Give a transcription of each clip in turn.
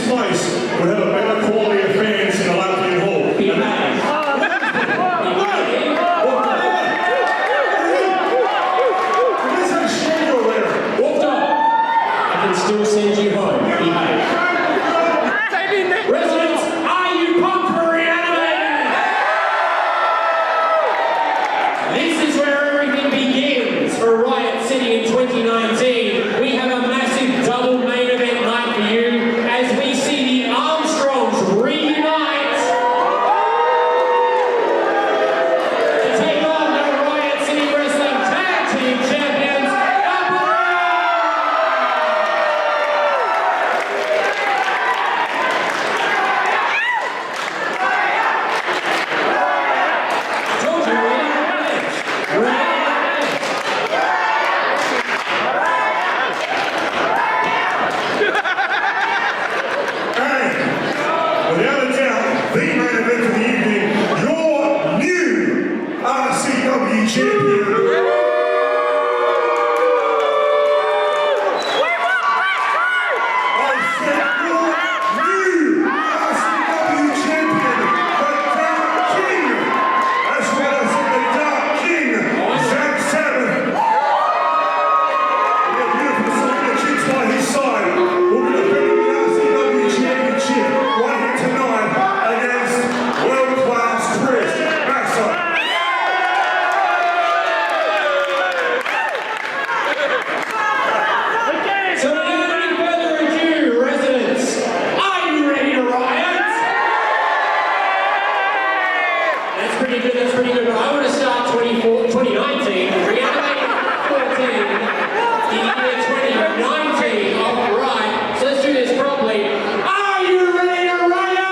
place would have a better quality of fans in a Latvian hall. Be amazed. I can still send you home. Behave. Residents, are you pumped for Reanimated? This is where everything begins for Riot City in 2019. We have a massive double main event night for you as we see the Armstrongs reunite to take on the Riot City Wrestling Tag Team Champions. Without a doubt, the main event of the evening, your new RCW champion. I said your new RCW champion, the Dark King. That's what I said, the Dark King, Zack Saban. We have beautiful Sophia chicks by his side. We'll be defending the RCW championship right here tonight against world-class Chris Maxwell. So without any further ado, residents, are you ready to riot? That's pretty good, that's pretty good. I want to start 2019, Reanimated 14, the year 2019, all right. So let's do this properly. Are you ready to riot?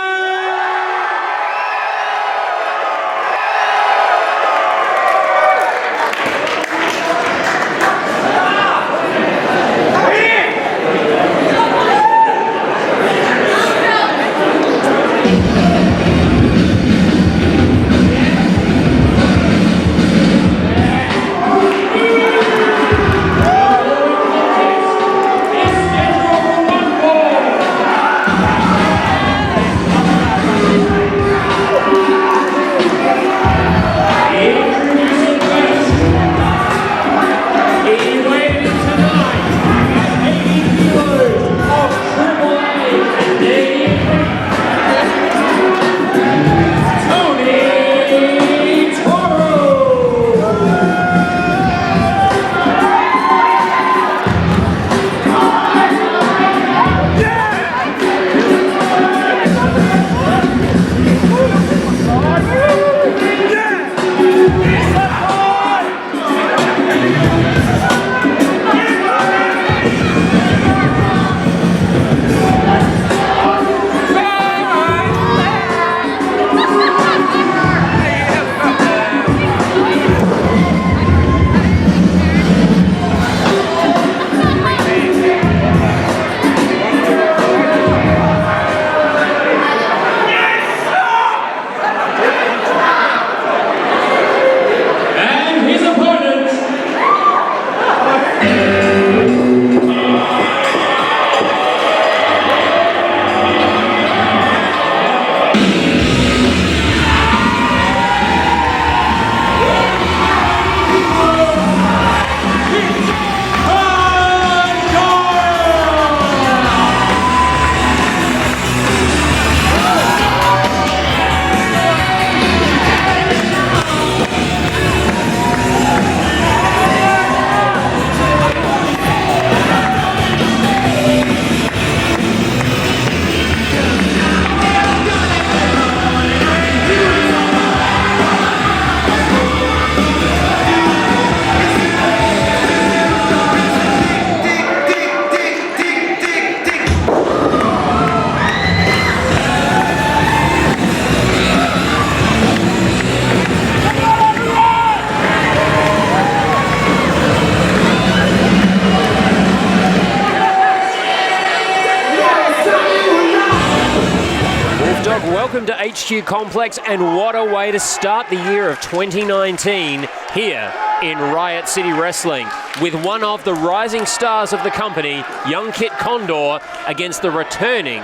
Welcome to HQ Complex, and what a way to start the year of 2019 here in Riot City Wrestling, with one of the rising stars of the company, young Kit Condor, against the returning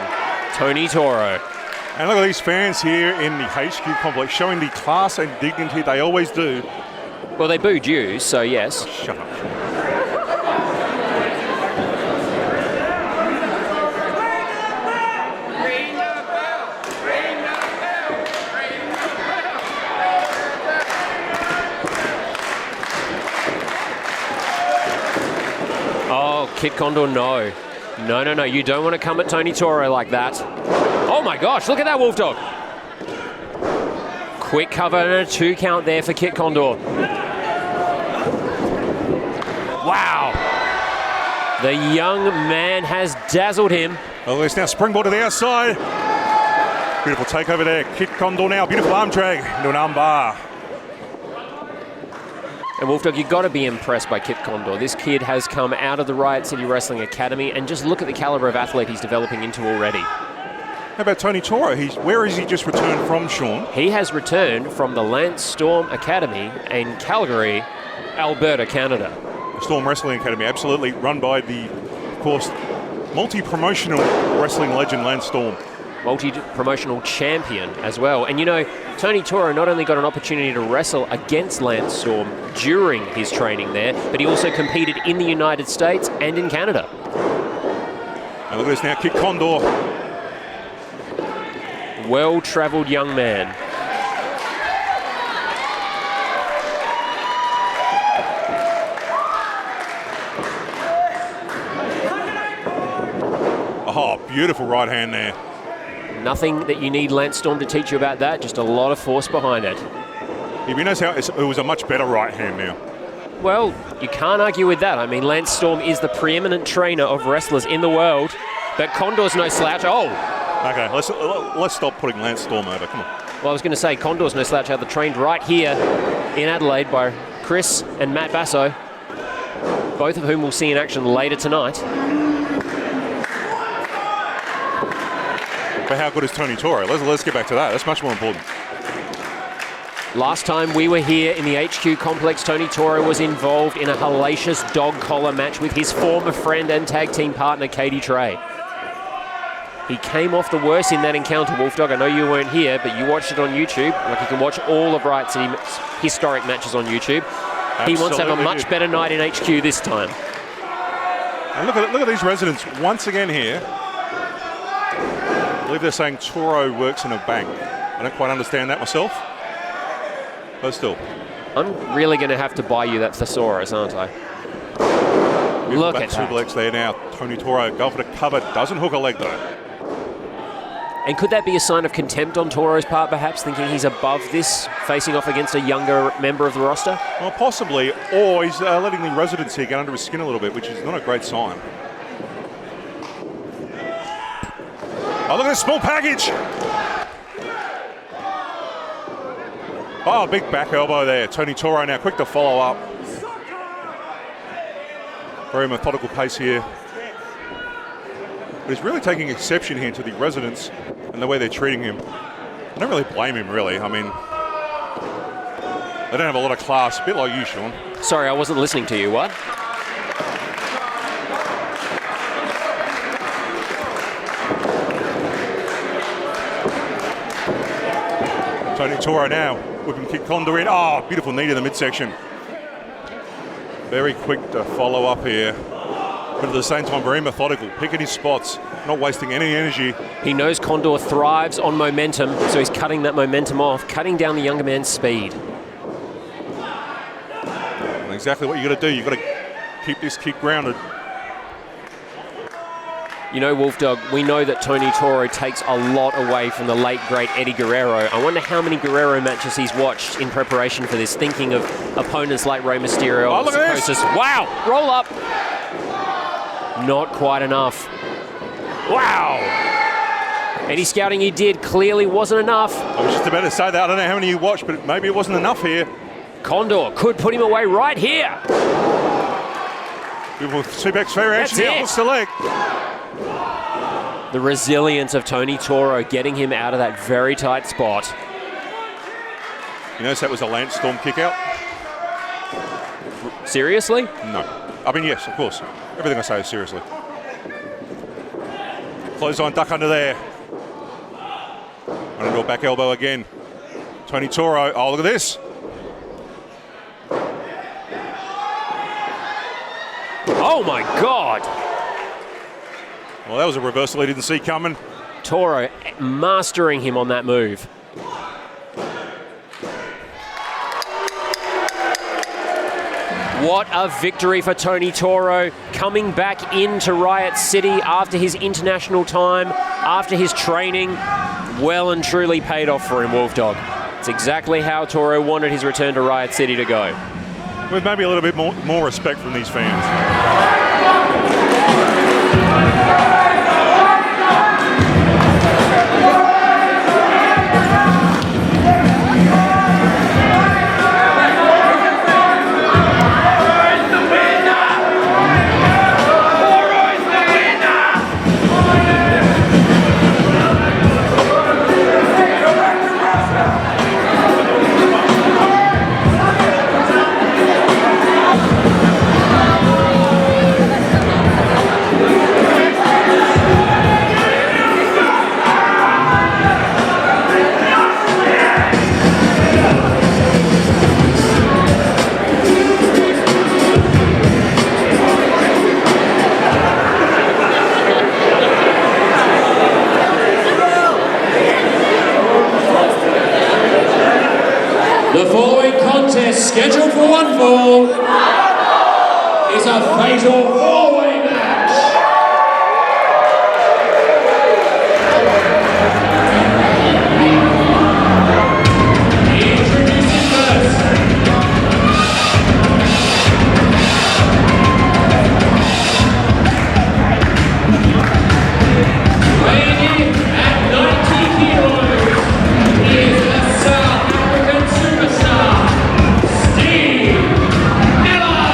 Tony Toro. And look at these fans here in the HQ complex showing the class and dignity they always do. Well, they booed you, so yes. Shut up. Oh, Kit Condor, no. No, you don't want to come at Tony Toro like that. Oh my gosh, look at that Wolf Dog. Quick cover and a 2 count there for Kit Condor. Wow. The young man has dazzled him. Oh, it's now springboard to the outside. Beautiful takeover there. Kit Condor now. Beautiful arm drag into an arm bar. And Wolf Dog, you've got to be impressed by Kit Condor. This kid has come out of the Riot City Wrestling Academy, and just look at the caliber of athlete he's developing into already. How about Tony Toro? Where has he just returned from, Sean? He has returned from the Lance Storm Academy in Calgary, Alberta, Canada. The Storm Wrestling Academy, absolutely, run by the, of course, multi-promotional wrestling legend Lance Storm. Multi-promotional champion as well. And you know, Tony Toro not only got an opportunity to wrestle against Lance Storm during his training there, but he also competed in the United States and in Canada. And look at this now, Kit Condor. Well-travelled young man. Oh, beautiful right hand there. Nothing that you need Lance Storm to teach you about that, just a lot of force behind it. If you notice how it was a much better right hand now. Well, you can't argue with that. I mean, Lance Storm is the preeminent trainer of wrestlers in the world, but Condor's no slouch. Oh! Okay, let's stop putting Lance Storm over. Come on. Well, I was going to say, Condor's no slouch. They're trained right here in Adelaide by Chris and Matt Basso, both of whom we'll see in action later tonight. But how good is Tony Toro? Let's get back to that. That's much more important. Last time we were here in the HQ complex, Tony Toro was involved in a hellacious dog collar match with his former friend and tag team partner, Katie Trey. He came off the worst in that encounter, Wolf Dog. I know you weren't here, but you watched it on YouTube. Like, you can watch all of Riot City's historic matches on YouTube. Absolutely. He wants to have a much better night in HQ this time. And look at these residents once again here. I believe they're saying Toro works in a bank. I don't quite understand that myself, but still. I'm really going to have to buy you that thesaurus, aren't I? Look at that. Suplex there now. Tony Toro go for the cover. Doesn't hook a leg though. And could that be a sign of contempt on Toro's part, perhaps, thinking he's above this, facing off against a younger member of the roster? Well, possibly. Or he's letting the residents here get under his skin a little bit, which is not a great sign. Oh, look at this small package. Oh, big back elbow there. Tony Toro now quick to follow up. Very methodical pace here. But he's really taking exception here to the residents and the way they're treating him. I don't really blame him, really. I mean, they don't have a lot of class. A bit like you, Sean. Sorry, I wasn't listening to you. What? Tony Toro now whipping Kit Condor in. Oh, beautiful knee to the midsection. Very quick to follow up here. But at the same time, very methodical, picking his spots, not wasting any energy. He knows Condor thrives on momentum, so he's cutting that momentum off, cutting down the younger man's speed. And exactly what you got to do. You got to keep this kick grounded. You know, Wolf Dog, we know that Tony Toro takes a lot away from the late, great Eddie Guerrero. I wonder how many Guerrero matches he's watched in preparation for this, thinking of opponents like Rey Mysterio. Oh, look at this. Wow, roll up. Not quite enough. Wow. Any scouting he did clearly wasn't enough. I was just about to say that. I don't know how many you watched, but maybe it wasn't enough here. Condor could put him away right here. Beautiful suplex variation here. Hooks the leg. The resilience of Tony Toro getting him out of that very tight spot. You notice that was a Lance Storm kick out? Seriously? No. I mean, yes, of course. Everything I say is seriously. Close on, duck under there. Running to a back elbow again. Tony Toro, oh, look at this. Oh my God! Well, that was a reversal he didn't see coming. Toro mastering him on that move. What a victory for Tony Toro, coming back into Riot City after his international time, after his training. Well and truly paid off for him, Wolf Dog. It's exactly how Toro wanted his return to Riot City to go. With maybe a little bit more respect from these fans. The following contest, scheduled for one fall, is a fatal four-way match. Introducing first, weighing in at 90 kilos, is the South African superstar, Steve Miller.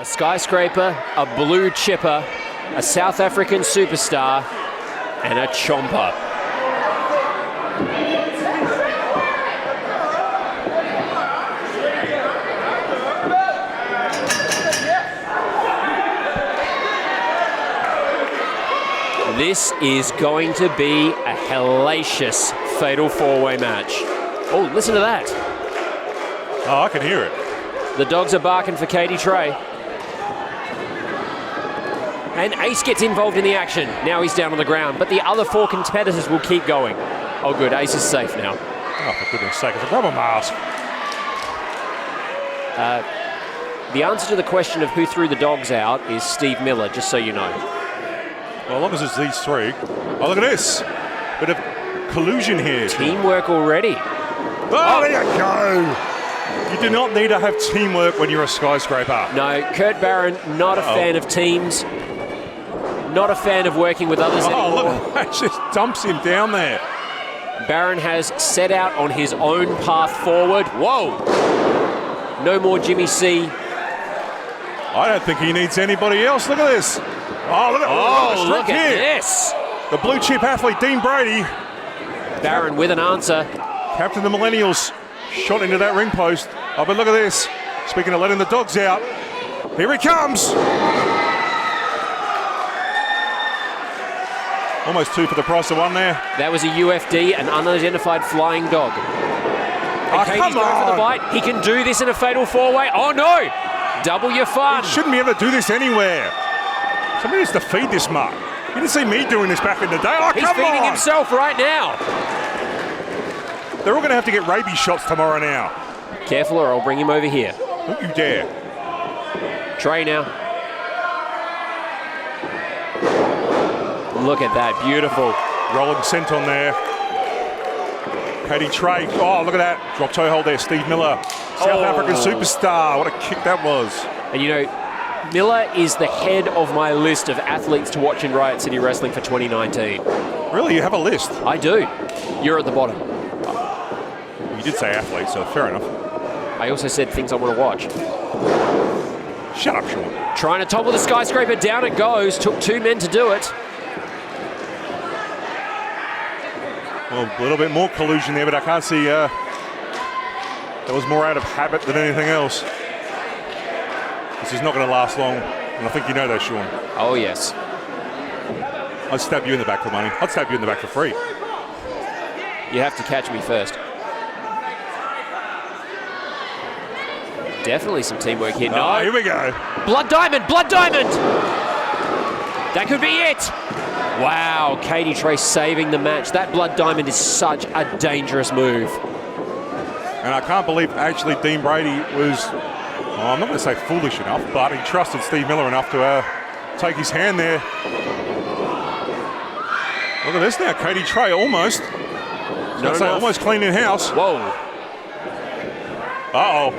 A skyscraper, a blue chipper, a South African superstar, and a chomper. This is going to be a hellacious fatal four-way match. Oh, listen to that. Oh, I can hear it. The dogs are barking for Katie Trey. And Ace gets involved in the action. Now he's down on the ground, but the other four competitors will keep going. Oh, good. Ace is safe now. Oh, for goodness sake, it's a rubber mask. The answer to the question of who threw the dogs out is Steve Miller, just so you know. Well, as long as it's these three. Oh, look at this. Bit of collusion here. Teamwork already. Oh, there you go. You do not need to have teamwork when you're a skyscraper. No, Kurt Barron, not a fan of teams. Not a fan of working with others anymore. Oh, look, that just dumps him down there. Barron has set out on his own path forward. Whoa! No more Jimmy C. I don't think he needs anybody else. Look at this. Oh, look at this. The blue chip athlete, Dean Brady. Barron with an answer. Captain of the Millennials. Shot into that ring post. Oh, but look at this. Speaking of letting the dogs out. Here he comes. Almost two for the price of one there. That was a UFD, an unidentified flying dog. And Katie's going for the bite. He can do this in a fatal four-way. Oh, no. Double your fun. He shouldn't be able to do this anywhere. Somebody needs to feed this mutt. You didn't see me doing this back in the day. Oh, he's feeding himself right now. They're all going to have to get rabies shots tomorrow now. Careful or I'll bring him over here. Don't you dare. Trey now. Look at that. Beautiful. Rolling senton there. Katie Trey. Oh, look at that. Drop toe hold there. Steve Miller. South African superstar. What a kick that was. And you know, Miller is the head of my list of athletes to watch in Riot City Wrestling for 2019. Really? You have a list? I do. You're at the bottom. You did say athlete, so fair enough. I also said things I want to watch. Shut up, Sean. Trying to topple the skyscraper. Down it goes. Took two men to do it. Well, a little bit more collusion there, but I can't see... that was more out of habit than anything else. This is not going to last long, and I think you know that, Sean. Oh, yes. I'd stab you in the back for money. I'd stab you in the back for free. You have to catch me first. Definitely some teamwork here. No. Oh, here we go. Blood Diamond! Blood Diamond! That could be it! Wow, Katie Trey saving the match. That Blood Diamond is such a dangerous move. And I can't believe actually Dean Brady was, well, I'm not going to say foolish enough, but he trusted Steve Miller enough to take his hand there. Look at this now, Katie Trey almost. Almost clean in house. Whoa. Uh-oh.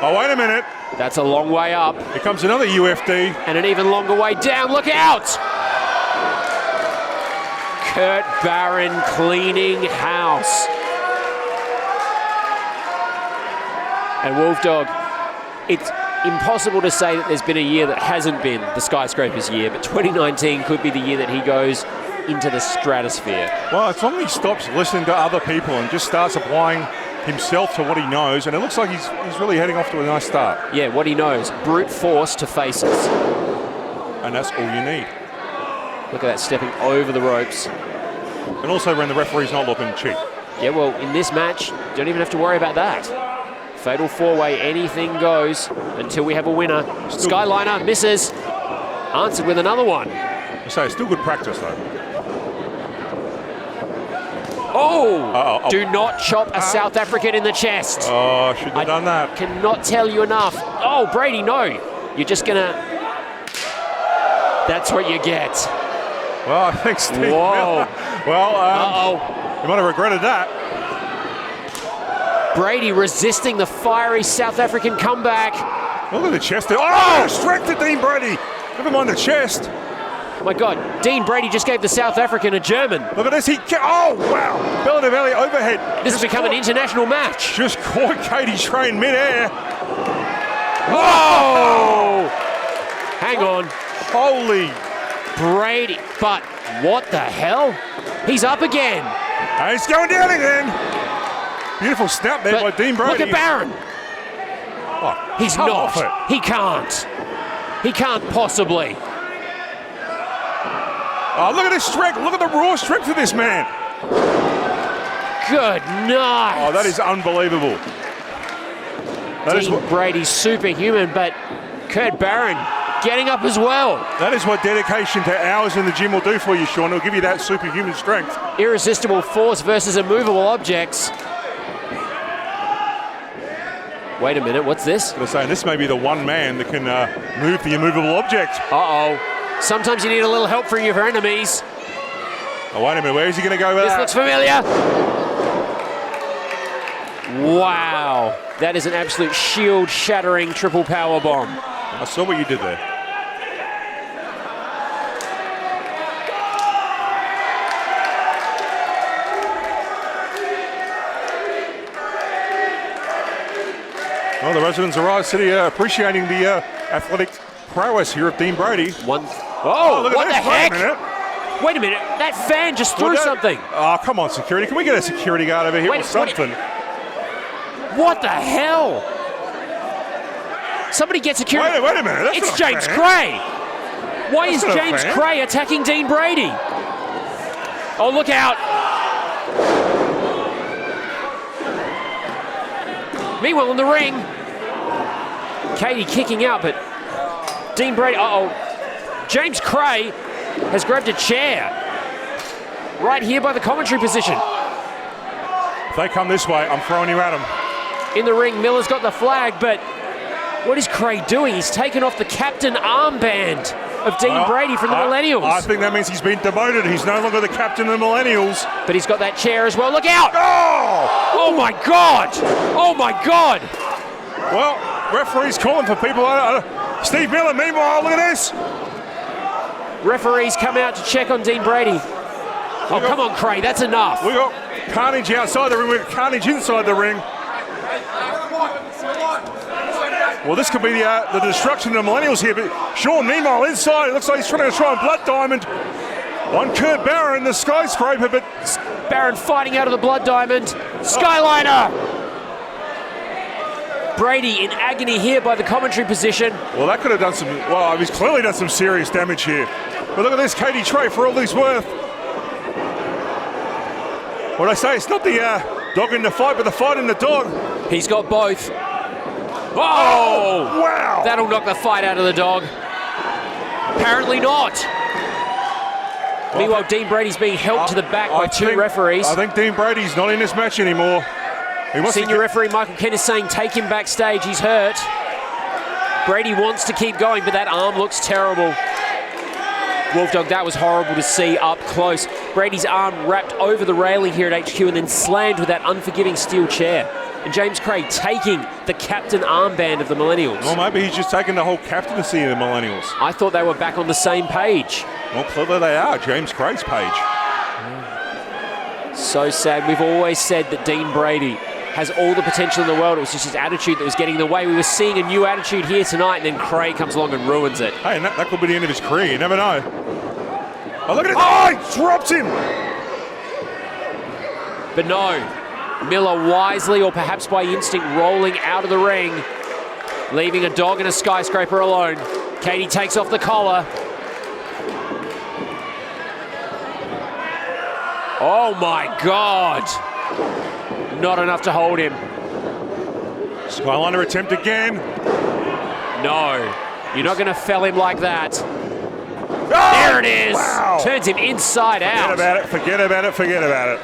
Oh, wait a minute. That's a long way up. Here comes another UFD. And an even longer way down. Look out! Kurt Barron cleaning house. And Wolf Dog, it's impossible to say that there's been a year that hasn't been the skyscraper's year, but 2019 could be the year that he goes into the stratosphere. Well, as long as he stops listening to other people and just starts applying himself to what he knows, and it looks like he's really heading off to a nice start. Yeah, what he knows. Brute force to faces. And that's all you need. Look at that, stepping over the ropes. And also when the referee's not looking cheap. Yeah, well, in this match, you don't even have to worry about that. Fatal four-way, anything goes until we have a winner. Skyliner misses. Answered with another one. I say, it's still good practice, though. Oh! Do not chop a South African in the chest. Oh, shouldn't have done that. Cannot tell you enough. Oh, Brady, no. You're just going to... That's what you get. Well, I think Steve Whoa. Well, you might have regretted that. Brady resisting the fiery South African comeback. Look at the chest there. Oh, strength to Dean Brady. Never mind the chest. Oh my God, Dean Brady just gave the South African a German. Look at this. Oh, wow. Belly to belly overhead. This has become an international match. Just caught Katie Trey in midair. Whoa! hang on. Holy. Brady, but what the hell? He's up again. And he's going down again. Beautiful snap there by Dean Brady. Look at Barron. Oh, He's come not. off it. He can't. He can't possibly. Oh, look at his strength. Look at the raw strength of this man. Good night. Oh, that is unbelievable. That is Dean Brady's superhuman, but Kurt Barron getting up as well. That is what dedication to hours in the gym will do for you, Sean. It'll give you that superhuman strength. Irresistible force versus immovable objects. Wait a minute, what's this? They're saying this may be the one man that can move the immovable object. Uh-oh. Sometimes you need a little help from your enemies. Oh, wait a minute, where is he going to go with This that? looks familiar. Wow. That is an absolute shield-shattering triple power bomb. I saw what you did there. Well, the residents of Riot City are appreciating the athletic prowess here of Dean Brady. Oh, look at what the this. heck? Wait a minute. Wait a minute, that fan just threw Look at- something. Oh, come on, security. Can we get a security guard over here Wait, or something? What the hell? Somebody get security. Wait a minute. That's It's not a James fan. Cray. Why is That's not a James fan. Cray attacking Dean Brady? Oh, look out. Meanwhile, in the ring, Katie kicking out, but Dean Brady, James Cray has grabbed a chair right here by the commentary position. If they come this way, I'm throwing you at them. In the ring, Miller's got the flag, but what is Cray doing? He's taken off the captain armband of Dean Brady from the Millennials. I think that means he's been demoted. He's no longer the captain of the Millennials. But he's got that chair as well. Look out! Oh! Oh my God! Oh my God! Well, referee's calling for people. Steve Miller, meanwhile, look at this. Referees come out to check on Dean Brady. Oh, come on, Cray, that's enough. We got carnage outside the ring. We got carnage inside the ring. Well, this could be the destruction of the Millennials here. But Sean, meanwhile, inside, it looks like he's trying to try and Blood Diamond on Kurt Barron, the skyscraper, but Barron fighting out of the Blood Diamond. Skyliner! Brady in agony here by the commentary position. well, that could have done some. Well, he's clearly done some serious damage here. But look at this, Katie Trey, for all he's worth. What I say, it's not the dog in the fight, but the fight in the dog. He's got both. Oh! Wow! That'll knock the fight out of the dog. Apparently not. Meanwhile, Dean Brady's being helped to the back by two referees. I think Dean Brady's not in this match anymore. He wants Senior referee Michael Kent is saying take him backstage, he's hurt. Brady wants to keep going, but that arm looks terrible. Wolf Dog, that was horrible to see up close. Brady's arm wrapped over the railing here at HQ and then slammed with that unforgiving steel chair. And James Cray taking the captain armband of the Millennials. Well, maybe he's just taking the whole captaincy of the Millennials. I thought they were back on the same page. Well, clearly they are. James Cray's page. So sad. We've always said that Dean Brady has all the potential in the world. It was just his attitude that was getting in the way. We were seeing a new attitude here tonight, and then Cray comes along and ruins it. Hey, and that could be the end of his career. You never know. Oh, look at it. Oh, he dropped him. But no, Miller wisely, or perhaps by instinct, rolling out of the ring, leaving a dog and a skyscraper alone. Katie takes off the collar. Oh my God. Not enough to hold him. Skyliner attempt again. No, you're not going to fell him like that. Oh, There it is. Wow. Turns him inside out. Forget about it, forget about it, forget about it.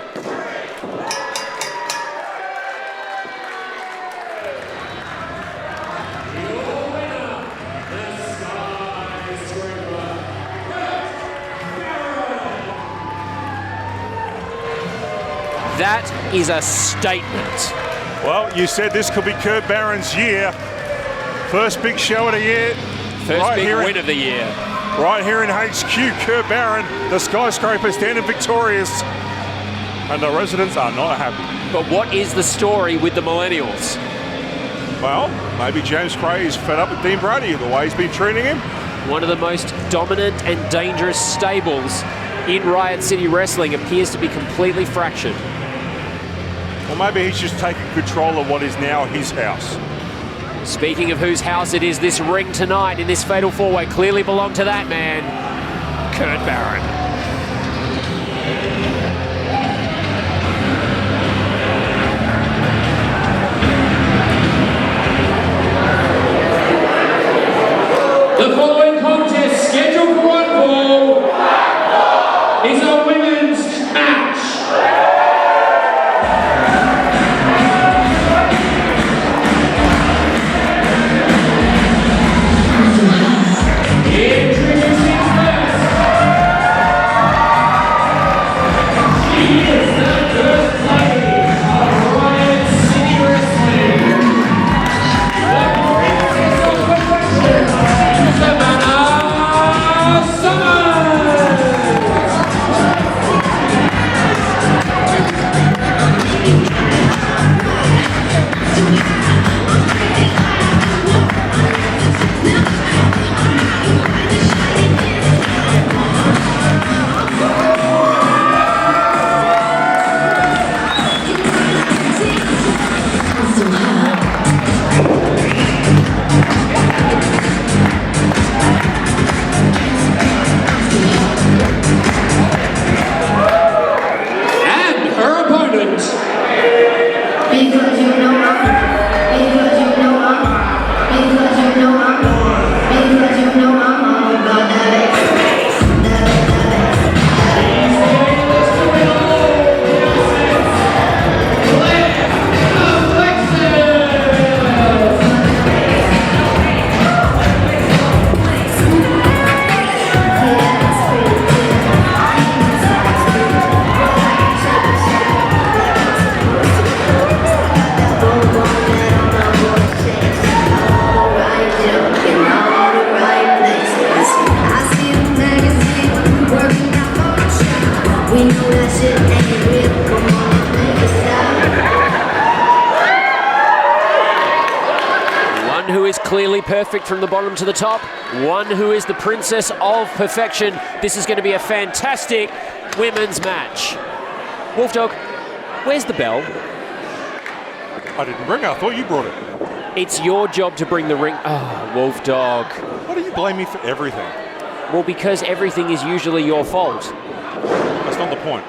That is a statement. Well, you said this could be Kurt Barron's year. First big show of the year. First big win of the year. Right here in HQ, Kurt Barron, the skyscraper standing victorious. And the residents are not happy. But what is the story with the Millennials? Well, maybe James Cray is fed up with Dean Brady, the way he's been treating him. One of the most dominant and dangerous stables in Riot City Wrestling appears to be completely fractured. Well, maybe he's just taking control of what is now his house. Speaking of whose house it is, this ring tonight in this Fatal 4-Way clearly belonged to that man, Kurt Barron. The following contest, scheduled for one fall, is a women's match. Introducing first, she is the first lady of Riot City Wrestling. The Princess of Perfection, Savannah Summers. And her opponent, Because you know I'm, because you know I'm, because you know I'm, because you know I'm all about that bass. We know that shit ain't real. Come on, make it stop. One who is clearly perfect from the bottom to the top, one who is the princess of perfection. This is going to be a fantastic women's match. Wolfdog, where's the bell? I didn't bring it. I thought you brought it. It's your job to bring the ring. Oh, Wolfdog. Why do you blame me for everything? Well, because everything is usually your fault. That's not the point.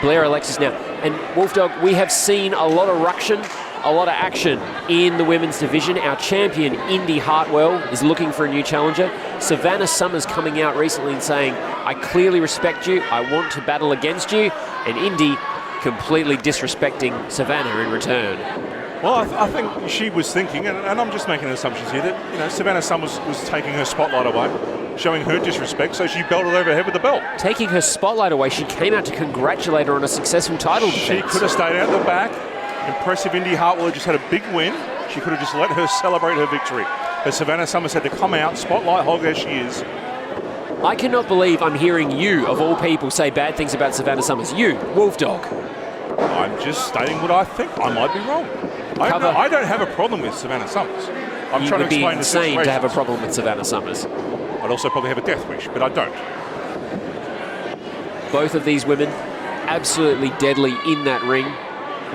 Blair Alexis now. And Wolfdog, we have seen a lot of ruction, a lot of action in the women's division. Our champion, Indy Hartwell, is looking for a new challenger. Savannah Summers coming out recently and saying, I clearly respect you, I want to battle against you. And Indy completely disrespecting Savannah in return. Well, I think she was thinking, and I'm just making assumptions here, that Savannah Summers was taking her spotlight away, showing her disrespect, so she belted over her head with the belt. Taking her spotlight away, she came out to congratulate her on a successful title She defense. could have stayed out the back. Impressive Indy Hartwell just had a big win. She could have just let her celebrate her victory. But Savannah Summers had to come out, spotlight hog as she is. I cannot believe I'm hearing you, of all people, say bad things about Savannah Summers. You, Wolfdog. I'm just stating what I think. I might be wrong. I don't have a problem with Savannah Summers. I'm You trying to would be explain the insane situation. to have a problem with Savannah Summers. I'd also probably have a death wish, but I don't. Both of these women absolutely deadly in that ring.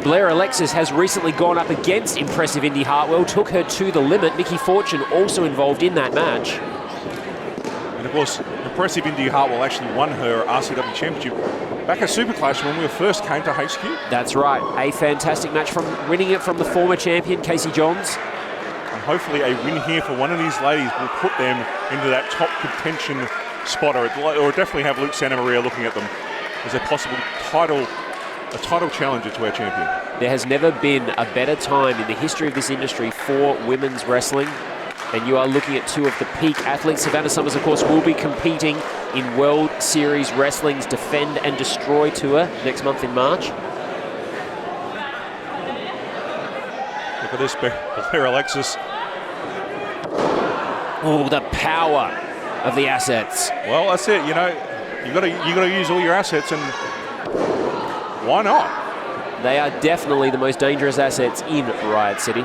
Blair Alexis has recently gone up against impressive Indy Hartwell, took her to the limit. Nikki Fortune also involved in that match. And of course, impressive Indy Hartwell actually won her RCW championship back at Superclash when we first came to HQ. That's right, a fantastic match from winning it from the former champion, Casey Johns. And hopefully a win here for one of these ladies will put them into that top contention spot, or definitely have Luke Santa Maria looking at them as a possible title challenger to our champion. There has never been a better time in the history of this industry for women's wrestling. And you are looking at two of the peak athletes. Savannah Summers, of course, will be competing in World Series Wrestling's Defend and Destroy Tour next month in March. Look at this, Blair Alexis. Oh, the power of the assets. Well, that's it. You got to use all your assets, and why not? They are definitely the most dangerous assets in Riot City.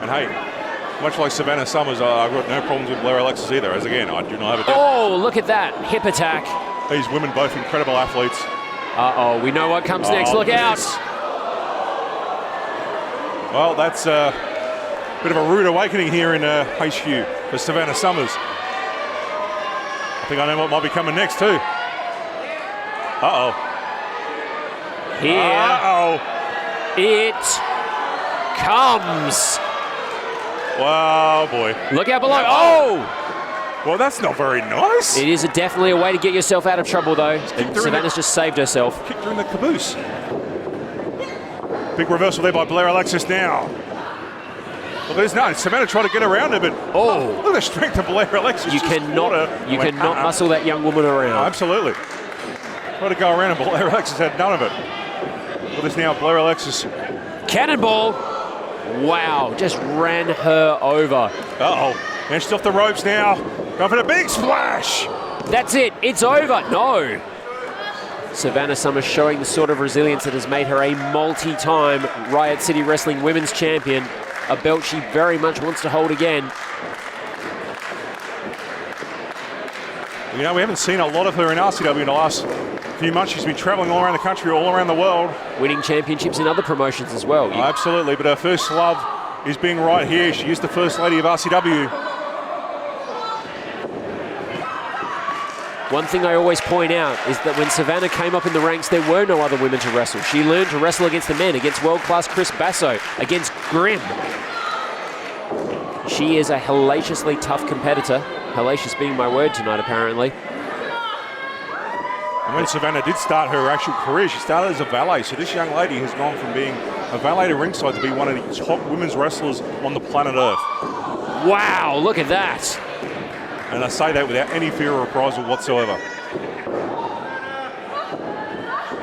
And hey, Much like Savannah Summers, I've got no problems with Blair Alexis either, as again, I do not have a doubt. Oh, look at that. Hip attack. These women, both incredible athletes. Uh-oh, we know what comes next. Look out. Well, that's a bit of a rude awakening here in HQ for Savannah Summers. I think I know what might be coming next too. Uh-oh. Here it comes. Wow, boy. Look out below. Oh! Well, that's not very nice. It is definitely a way to get yourself out of trouble, though. And Savannah's just saved herself. Kicked her in the caboose. Big reversal there by Blair Alexis now. Look at this now. Savannah tried to get around her, but look at the strength of Blair Alexis. You cannot muscle that young woman around. Oh, absolutely. Tried to go around, and Blair Alexis had none of it. Look at this now, Blair Alexis. Cannonball. Wow, just ran her over. Uh-oh. And she's off the ropes now. Going for the big splash. That's it. It's over. No. Savannah Summers showing the sort of resilience that has made her a multi-time Riot City Wrestling Women's Champion, a belt she very much wants to hold again. You know, we haven't seen a lot of her in RCW in the last few months. She's been traveling all around the country, all around the world. Winning championships in other promotions as well. Oh, absolutely, but her first love is being right here. She is the first lady of RCW. One thing I always point out is that when Savannah came up in the ranks, there were no other women to wrestle. She learned to wrestle against the men, against world-class Chris Basso, against Grimm. She is a hellaciously tough competitor. Hellacious being my word tonight, apparently. And when Savannah did start her actual career, she started as a valet. So this young lady has gone from being a valet to ringside to be one of the top women's wrestlers on the planet Earth. Wow, look at that. And I say that without any fear of reprisal whatsoever.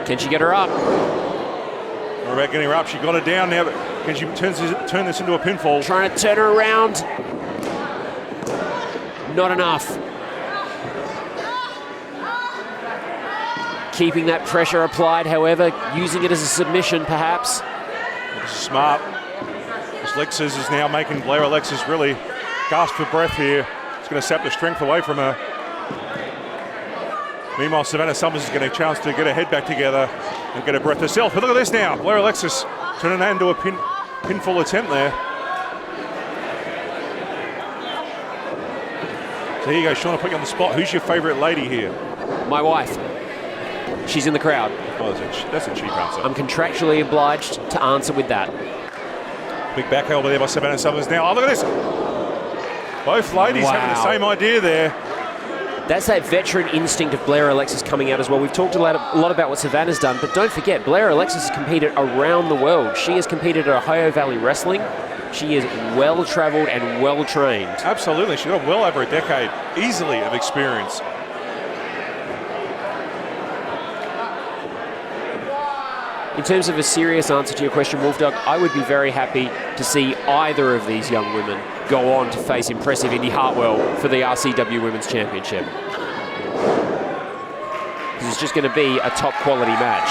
Can she get her up? What about getting her up? She got her down now, but can she turn this into a pinfall? Trying to turn her around. Not enough. Keeping that pressure applied, however, using it as a submission, perhaps. This is smart. This Alexis is now making Blair Alexis really gasp for breath here. It's going to sap the strength away from her. Meanwhile, Savannah Summers is getting a chance to get her head back together and get her breath herself. But look at this now. Blair Alexis turning that into a pinfall attempt there. So here you go, Sean, I'll put you on the spot. Who's your favourite lady here? My wife. She's in the crowd. Oh, that's a cheap answer. I'm contractually obliged to answer with that. Big back elbow there by Savannah Summers now. Oh, look at this. Both ladies having the same idea there. That's that veteran instinct of Blair Alexis coming out as well. We've talked a lot about what Savannah's done, but don't forget, Blair Alexis has competed around the world. She has competed at Ohio Valley Wrestling. She is well-traveled and well-trained. Absolutely. She's got well over a decade, easily, of experience. In terms of a serious answer to your question, Wolfdog, I would be very happy to see either of these young women go on to face impressive Indy Hartwell for the RCW Women's Championship. This is just going to be a top quality match.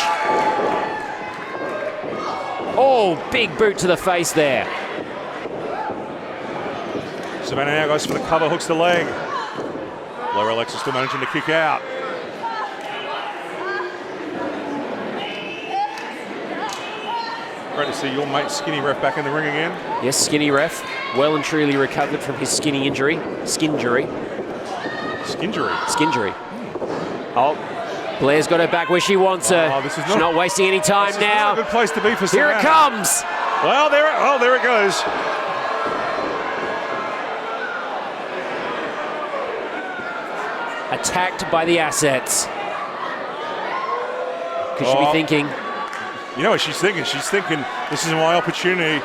Oh, big boot to the face there. Savannah now goes for the cover, hooks the leg. Blair Alexis still managing to kick out. Great to see your mate Skinny Ref back in the ring again. Yes, Skinny Ref, well and truly recovered from his skinny injury. Skinjury. Skinjury? Skinjury. Oh, Blair's got her back where she wants her. Oh, She's not wasting any time now. This is not a good place to be for Here Savannah. it comes. Well, there it goes. Attacked by the assets. Could she be thinking? You know what she's thinking? She's thinking, this is my opportunity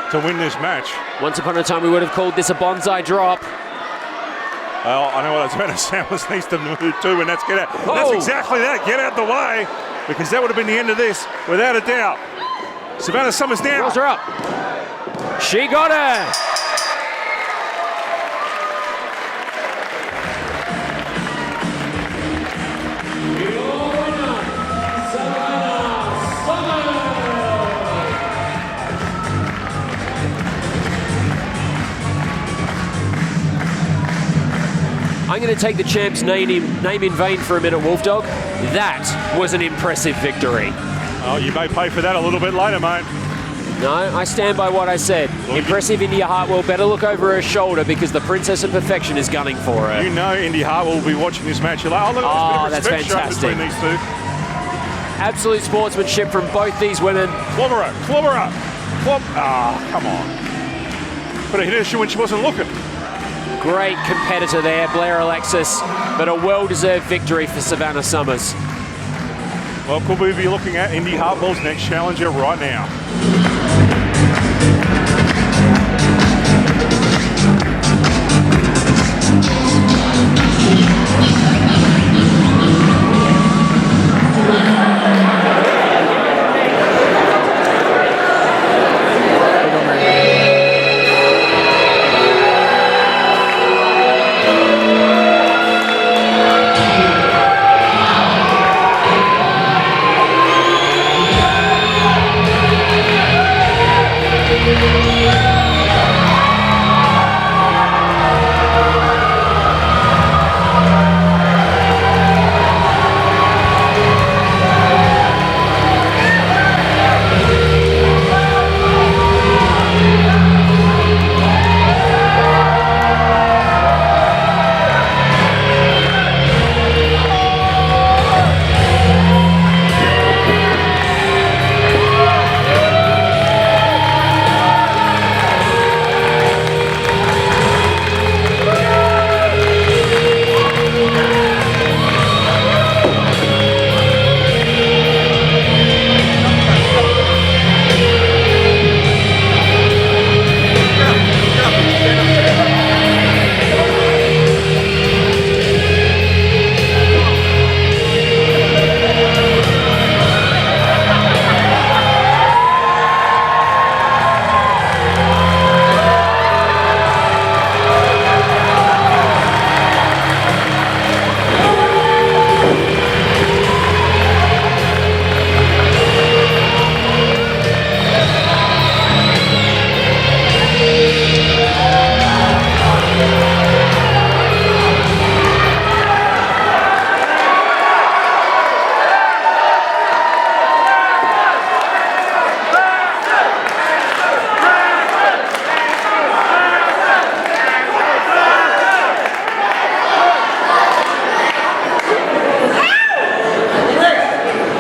to win this match. Once upon a time, we would have called this a bonsai drop. Well, I know what Savannah Summers needs to do, and that's get out. Oh. That's exactly that. Get out the way, because that would have been the end of this, without a doubt. Savannah Summers now. Rolls her up. She got her. I'm going to take the champ's name in vain for a minute, Wolfdog. That was an impressive victory. Oh, you may pay for that a little bit later, mate. No, I stand by what I said. Impressive India Hartwell. Better look over her shoulder because the Princess of Perfection is gunning for her. You know Indy Hartwell will be watching this match. You're like, oh, look at this bit of respect that's shown between fantastic. these two. Absolute sportsmanship from both these women. Clobber her, clobber her. Come on. But I hit her when she wasn't looking. Great competitor there, Blair Alexis, but a well-deserved victory for Savannah Summers. Well, could we be looking at Indy Hartwell's next challenger right now?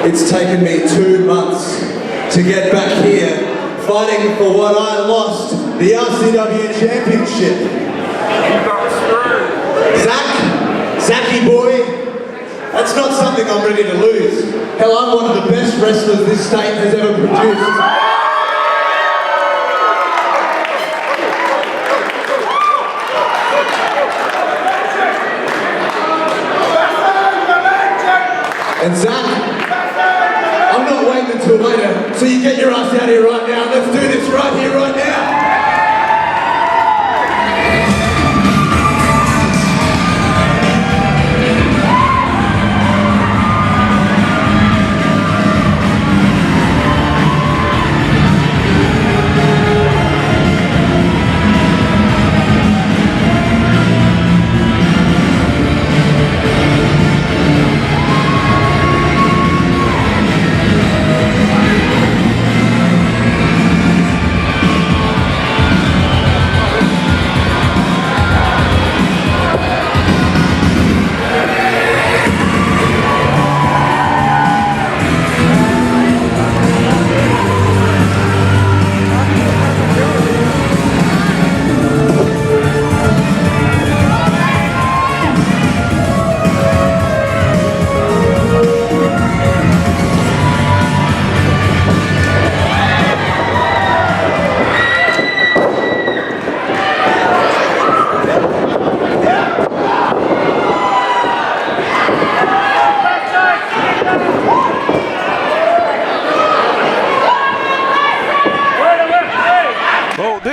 It's taken me 2 months to get back here, fighting for what I lost, the RCW Championship. You got screwed. Zachy boy, that's not something I'm ready to lose. Hell, I'm one of the best wrestlers this state has ever produced. And Zach, I'm not waiting until later, so you get your ass out here right now. Let's do this right here, right now.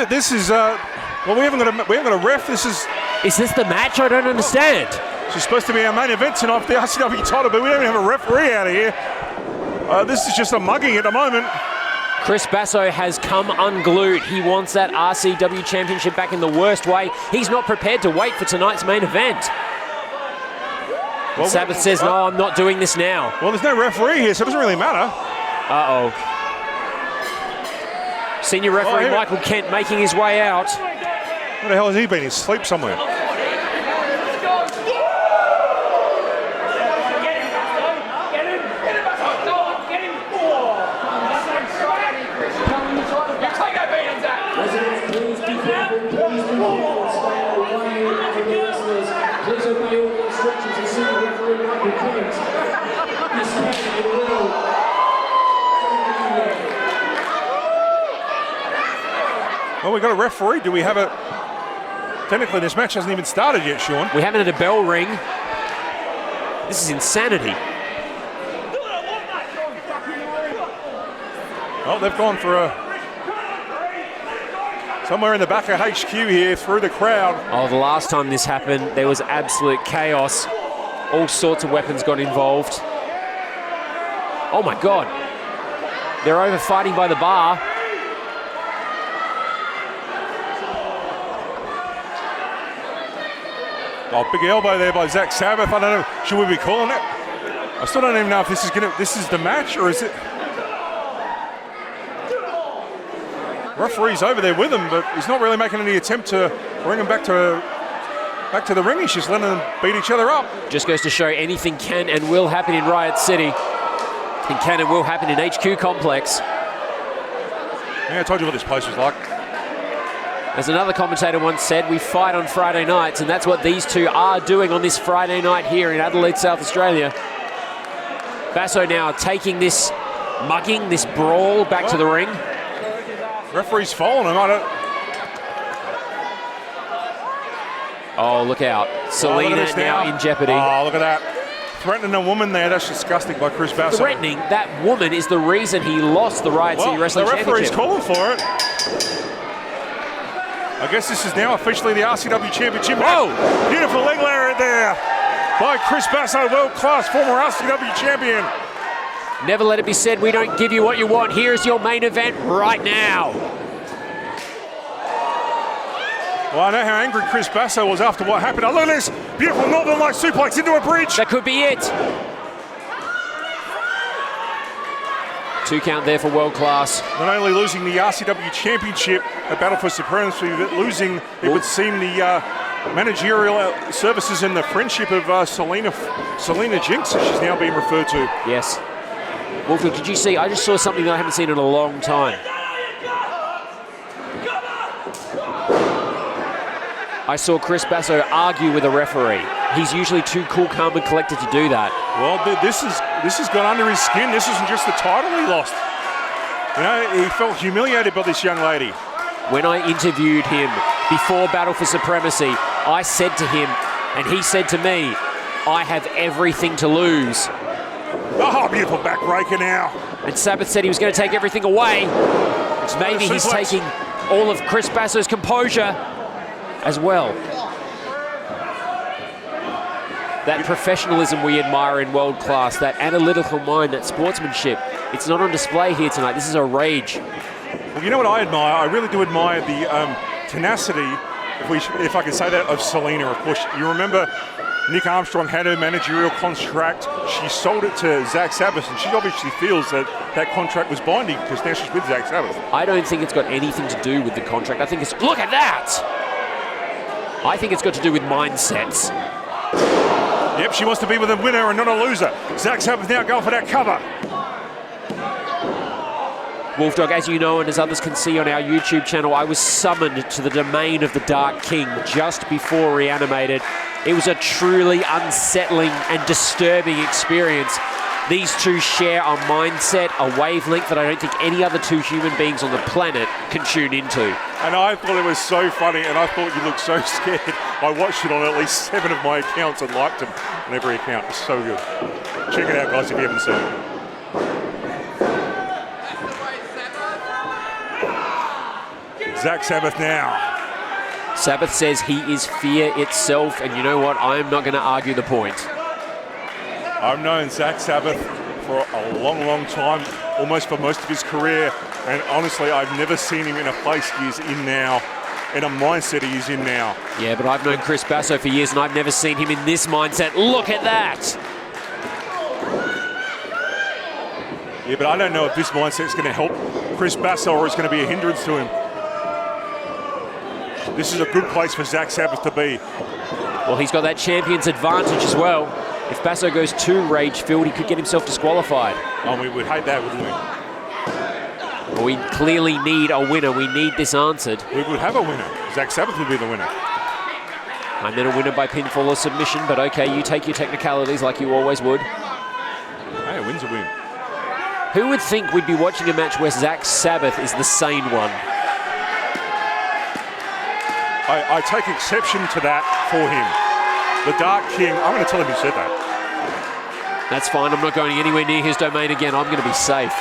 This is, well, we haven't got a ref. Is this the match? I don't understand. This is supposed to be our main event tonight for the RCW title, but we don't even have a referee out of here. This is just a mugging at the moment. Chris Basso has come unglued. He wants that RCW Championship back in the worst way. He's not prepared to wait for tonight's main event. Well, Sabbath says, no, I'm not doing this now. Well, there's no referee here, so it doesn't really matter. Uh-oh. Senior referee here- Michael Kent making his way out. Where the hell has he been? He's asleep somewhere. Please obey all the instructions of senior referee Michael Kent. This match will. Well, we've got a referee. Do we have a... Technically, this match hasn't even started yet, Sean. We haven't had a bell ring. This is insanity. Oh, they've gone for a... Somewhere in the back of HQ here, through the crowd. Oh, the last time this happened, there was absolute chaos. All sorts of weapons got involved. Oh my God. They're over fighting by the bar. Oh, big elbow there by Zach Sabbath. I don't know, should we be calling it? I still don't even know if this is the match, or is it? Referee's over there with him, but he's not really making any attempt to bring him back to the ring. He's just letting them beat each other up. Just goes to show anything can and will happen in Riot City. And can and will happen in HQ Complex. Yeah, I told you what this place was like. As another commentator once said, we fight on Friday nights, and that's what these two are doing on this Friday night here in Adelaide, South Australia. Basso now taking this mugging, this brawl back to the ring. Referee's following him. Oh, look out. Selena look at this now in jeopardy. Oh, look at that. Threatening a woman there. That's disgusting by Chris Basso. Threatening that woman is the reason he lost the Riot City Wrestling the referee's Championship. calling for it. I guess this is now officially the RCW Championship. Whoa! Beautiful leg lariat there by Chris Basso, world-class former RCW champion. Never let it be said we don't give you what you want. Here's your main event right now. Well, I know how angry Chris Basso was after what happened. Oh, look at this. Beautiful Northern Light suplex into a bridge. That could be it. 2 count there for world class. Not only losing the RCW Championship at Battle for Supremacy, but losing, it would seem, the managerial services and the friendship of Selena Jinx, as she's now being referred to. Yes. Wolfie, did you see? I just saw something that I haven't seen in a long time. I saw Chris Basso argue with a referee. He's usually too cool, calm, and collected to do that. Well, this has got under his skin. This isn't just the title he lost. You know, he felt humiliated by this young lady. When I interviewed him before Battle for Supremacy, I said to him, and he said to me, I have everything to lose. Oh, beautiful backbreaker now. And Sabbath said he was going to take everything away. Maybe he's taking all of Chris Basso's composure as well. That professionalism we admire in world class, that analytical mind, that sportsmanship, it's not on display here tonight. This is a rage. Well, you know what I admire? I really do admire the tenacity, if I can say that, of Selena. Of course, you remember Nick Armstrong had her managerial contract. She sold it to Zach Sabbath, and she obviously feels that that contract was binding because now she's with Zach Sabbath. I don't think it's got anything to do with the contract. I think it's, look at that! I think it's got to do with mindsets. Yep, she wants to be with a winner and not a loser. Zach Sabbath now going for that cover. Wolfdog, as you know and as others can see on our YouTube channel, I was summoned to the domain of the Dark King just before Reanimated. It was a truly unsettling and disturbing experience. These two share a mindset, a wavelength that I don't think any other two human beings on the planet can tune into. And I thought it was so funny, and I thought you looked so scared. I watched it on at least 7 of my accounts and liked them on every account. It's so good. Check it out, guys, if you haven't seen it. Zach Sabbath now. Sabbath says he is fear itself, and you know what? I'm not going to argue the point. I've known Zach Sabbath for a long, long time, almost for most of his career, and honestly, I've never seen him in a place he is in now. in a mindset he is in now. Yeah, but I've known Chris Basso for years, and I've never seen him in this mindset. Look at that. Yeah, but I don't know if this mindset is going to help Chris Basso or it's going to be a hindrance to him. This is a good place for Zach Sabbath to be. Well, he's got that champion's advantage as well. If Basso goes too rage-filled, he could get himself disqualified. Oh, we would hate that, wouldn't we? Well, we clearly need a winner. We need this answered. We would have a winner. Zach Sabbath would be the winner. And then a winner by pinfall or submission, but okay, you take your technicalities like you always would. Hey, a win's a win. Who would think we'd be watching a match where Zach Sabbath is the sane one? I take exception to that for him. The Dark King, I'm going to tell him you said that. That's fine, I'm not going anywhere near his domain again. I'm going to be safe.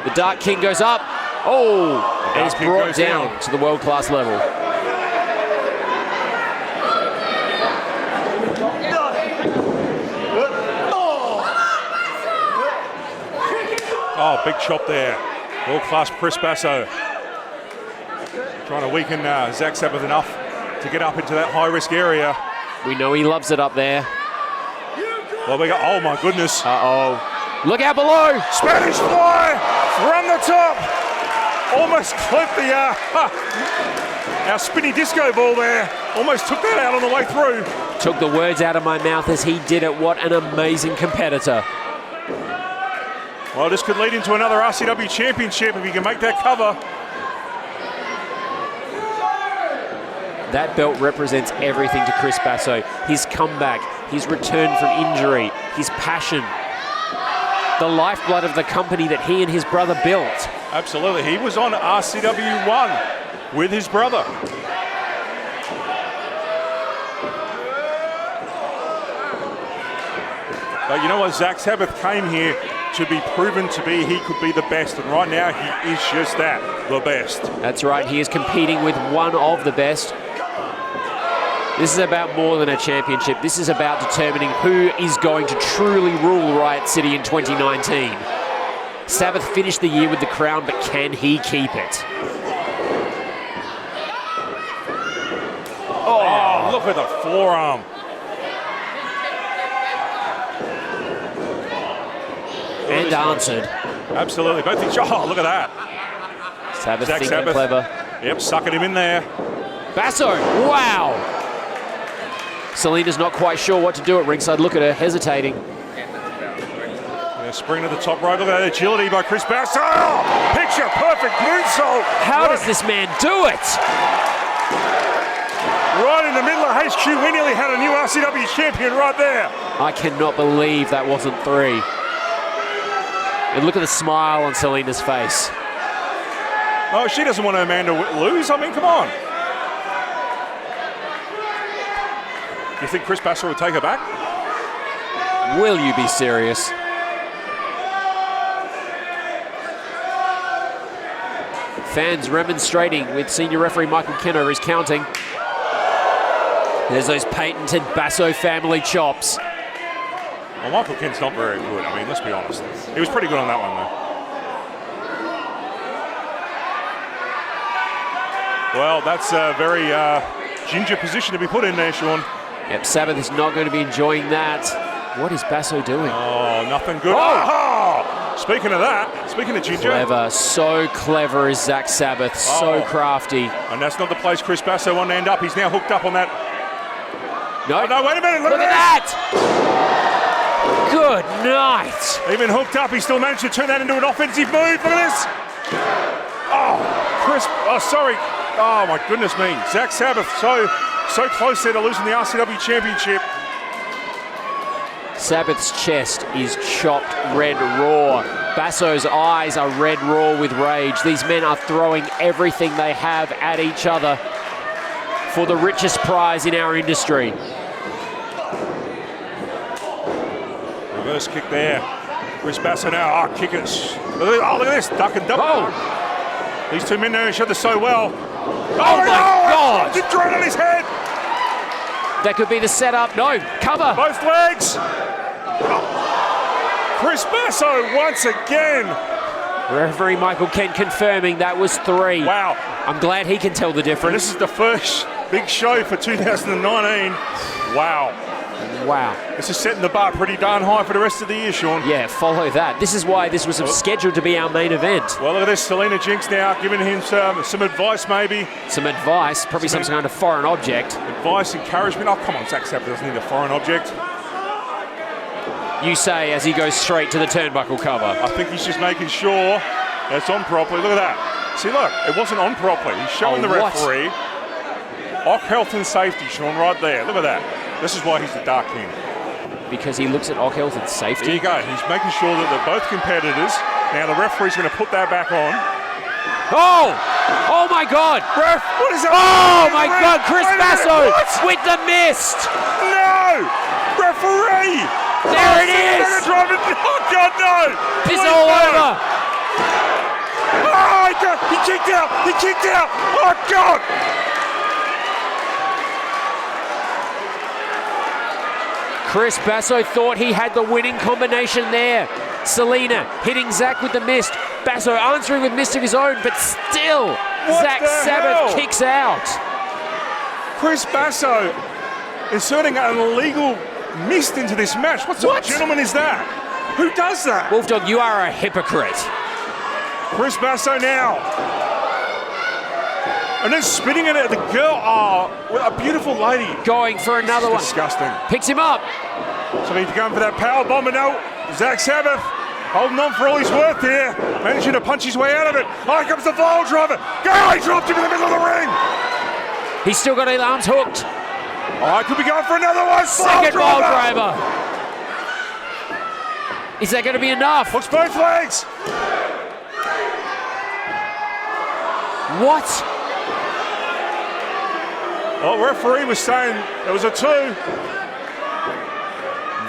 The Dark King goes up. Oh, and he's brought down to the world-class level. Oh, big chop there. World-class Chris Basso. Trying to weaken Zach Sabbath enough to get up into that high-risk area. We know he loves it up there. Well, we got, oh my goodness. Uh-oh. Look out below. Spanish fly from the top. Almost clipped the, our spinny disco ball there. Almost took that out on the way through. Took the words out of my mouth as he did it. What an amazing competitor. Well, this could lead into another RCW championship if he can make that cover. That belt represents everything to Chris Basso. His comeback, his return from injury, his passion. The lifeblood of the company that he and his brother built. Absolutely. He was on RCW 1 with his brother. But you know what? Zach Sabbath came here to be proven to be, he could be the best. And right now, he is just that, the best. That's right. He is competing with one of the best. This is about more than a championship. This is about determining who is going to truly rule Riot City in 2019. Sabbath finished the year with the crown, but can he keep it? Oh, look at the forearm. And answered. Absolutely. Both each. Oh, look at that. Sabbath Zach thinking Sabbath. clever. Yep, sucking him in there. Basso, wow. Selena's not quite sure what to do at ringside. Look at her, hesitating. Yeah, spring to the top rope. Look at that agility by Chris Basso. Picture perfect moonsault. How does this man do it? Right in the middle of HQ, we nearly had a new RCW champion right there. I cannot believe that wasn't 3. And look at the smile on Selena's face. Oh, she doesn't want her man to lose. I mean, come on. You think Chris Basso would take her back? Will you be serious? Fans remonstrating with senior referee Michael Kenner, who's counting. There's those patented Basso family chops. Well, Michael Kent's not very good. I mean, let's be honest. He was pretty good on that one, though. Well, that's a very ginger position to be put in there, Sean. Yep, Sabbath is not going to be enjoying that. What is Basso doing? Oh, nothing good. Oh! Speaking of that, speaking of ginger. Clever, so clever is Zach Sabbath, so crafty. And that's not the place Chris Basso wanted to end up. He's now hooked up on that. No, Oh, no, wait a minute, look look at at that! Good night. Even hooked up, he still managed to turn that into an offensive move. Look at this. Oh, Chris, oh, sorry. Oh, my goodness me. Zach Sabbath, so close there to losing the RCW championship. Sabbath's chest is chopped red raw. Basso's eyes are red raw with rage. These men are throwing everything they have at each other for the richest prize in our industry. Reverse kick there. Chris Basso now, kickers. Oh, look at this, duck and double. Oh. These two men know each other so well. Oh my God! Just thrown on his head. That could be the setup. No, cover. Both legs. Oh. Chris Basso once again Referee Michael Kent confirming that was 3. Wow. I'm glad he can tell the And difference. this is the first big show for 2019. Wow. Wow. This is setting the bar pretty darn high for the rest of the year, Sean. Yeah, follow that. This is why this was scheduled to be our main event. Well, look at this. Selena Jinx now giving him some advice, maybe. Some advice, probably some kind of foreign object. Advice, encouragement. Oh, come on, Zack Sabre doesn't need a foreign object. You say as he goes straight to the turnbuckle cover. I think he's just making sure that's on properly. Look at that. See, look, it wasn't on properly. He's showing the what? referee. Ock health and safety, Sean, right there. Look at that. This is why he's the Dark King. Because he looks at Ock health and safety. There you go. He's making sure that they're both competitors. Now the referee's going to put that back on. Oh! Oh my God! Ref, what is that? Oh my Ref, God! Chris wait a minute, Basso what? with the mist! No! Referee! There it is! Oh God, no! It's Please all no. over! Oh my God! He kicked out! He kicked out! Oh God! Chris Basso thought he had the winning combination there. Selena hitting Zach with the mist. Basso answering with mist of his own, but still, Zach the Sabbath hell? kicks out. Chris Basso inserting an illegal mist into this match. What sort of gentleman is that? Who does that? Wolfdog, you are a hypocrite. Chris Basso now. And then spitting it at the girl. Oh, a beautiful lady. Going for another one. Disgusting. Picks him up. So he's going for that power bomb, and now Zach Sabbath holding on for all he's worth here. Managing to punch his way out of it. Oh, here comes the vile driver. Go! He dropped him in the middle of the ring. He's still got his arms hooked. Oh, could be going for another one. Second ball driver. Is that going to be enough? Hooks both legs. What? Oh, referee was saying it was a 2.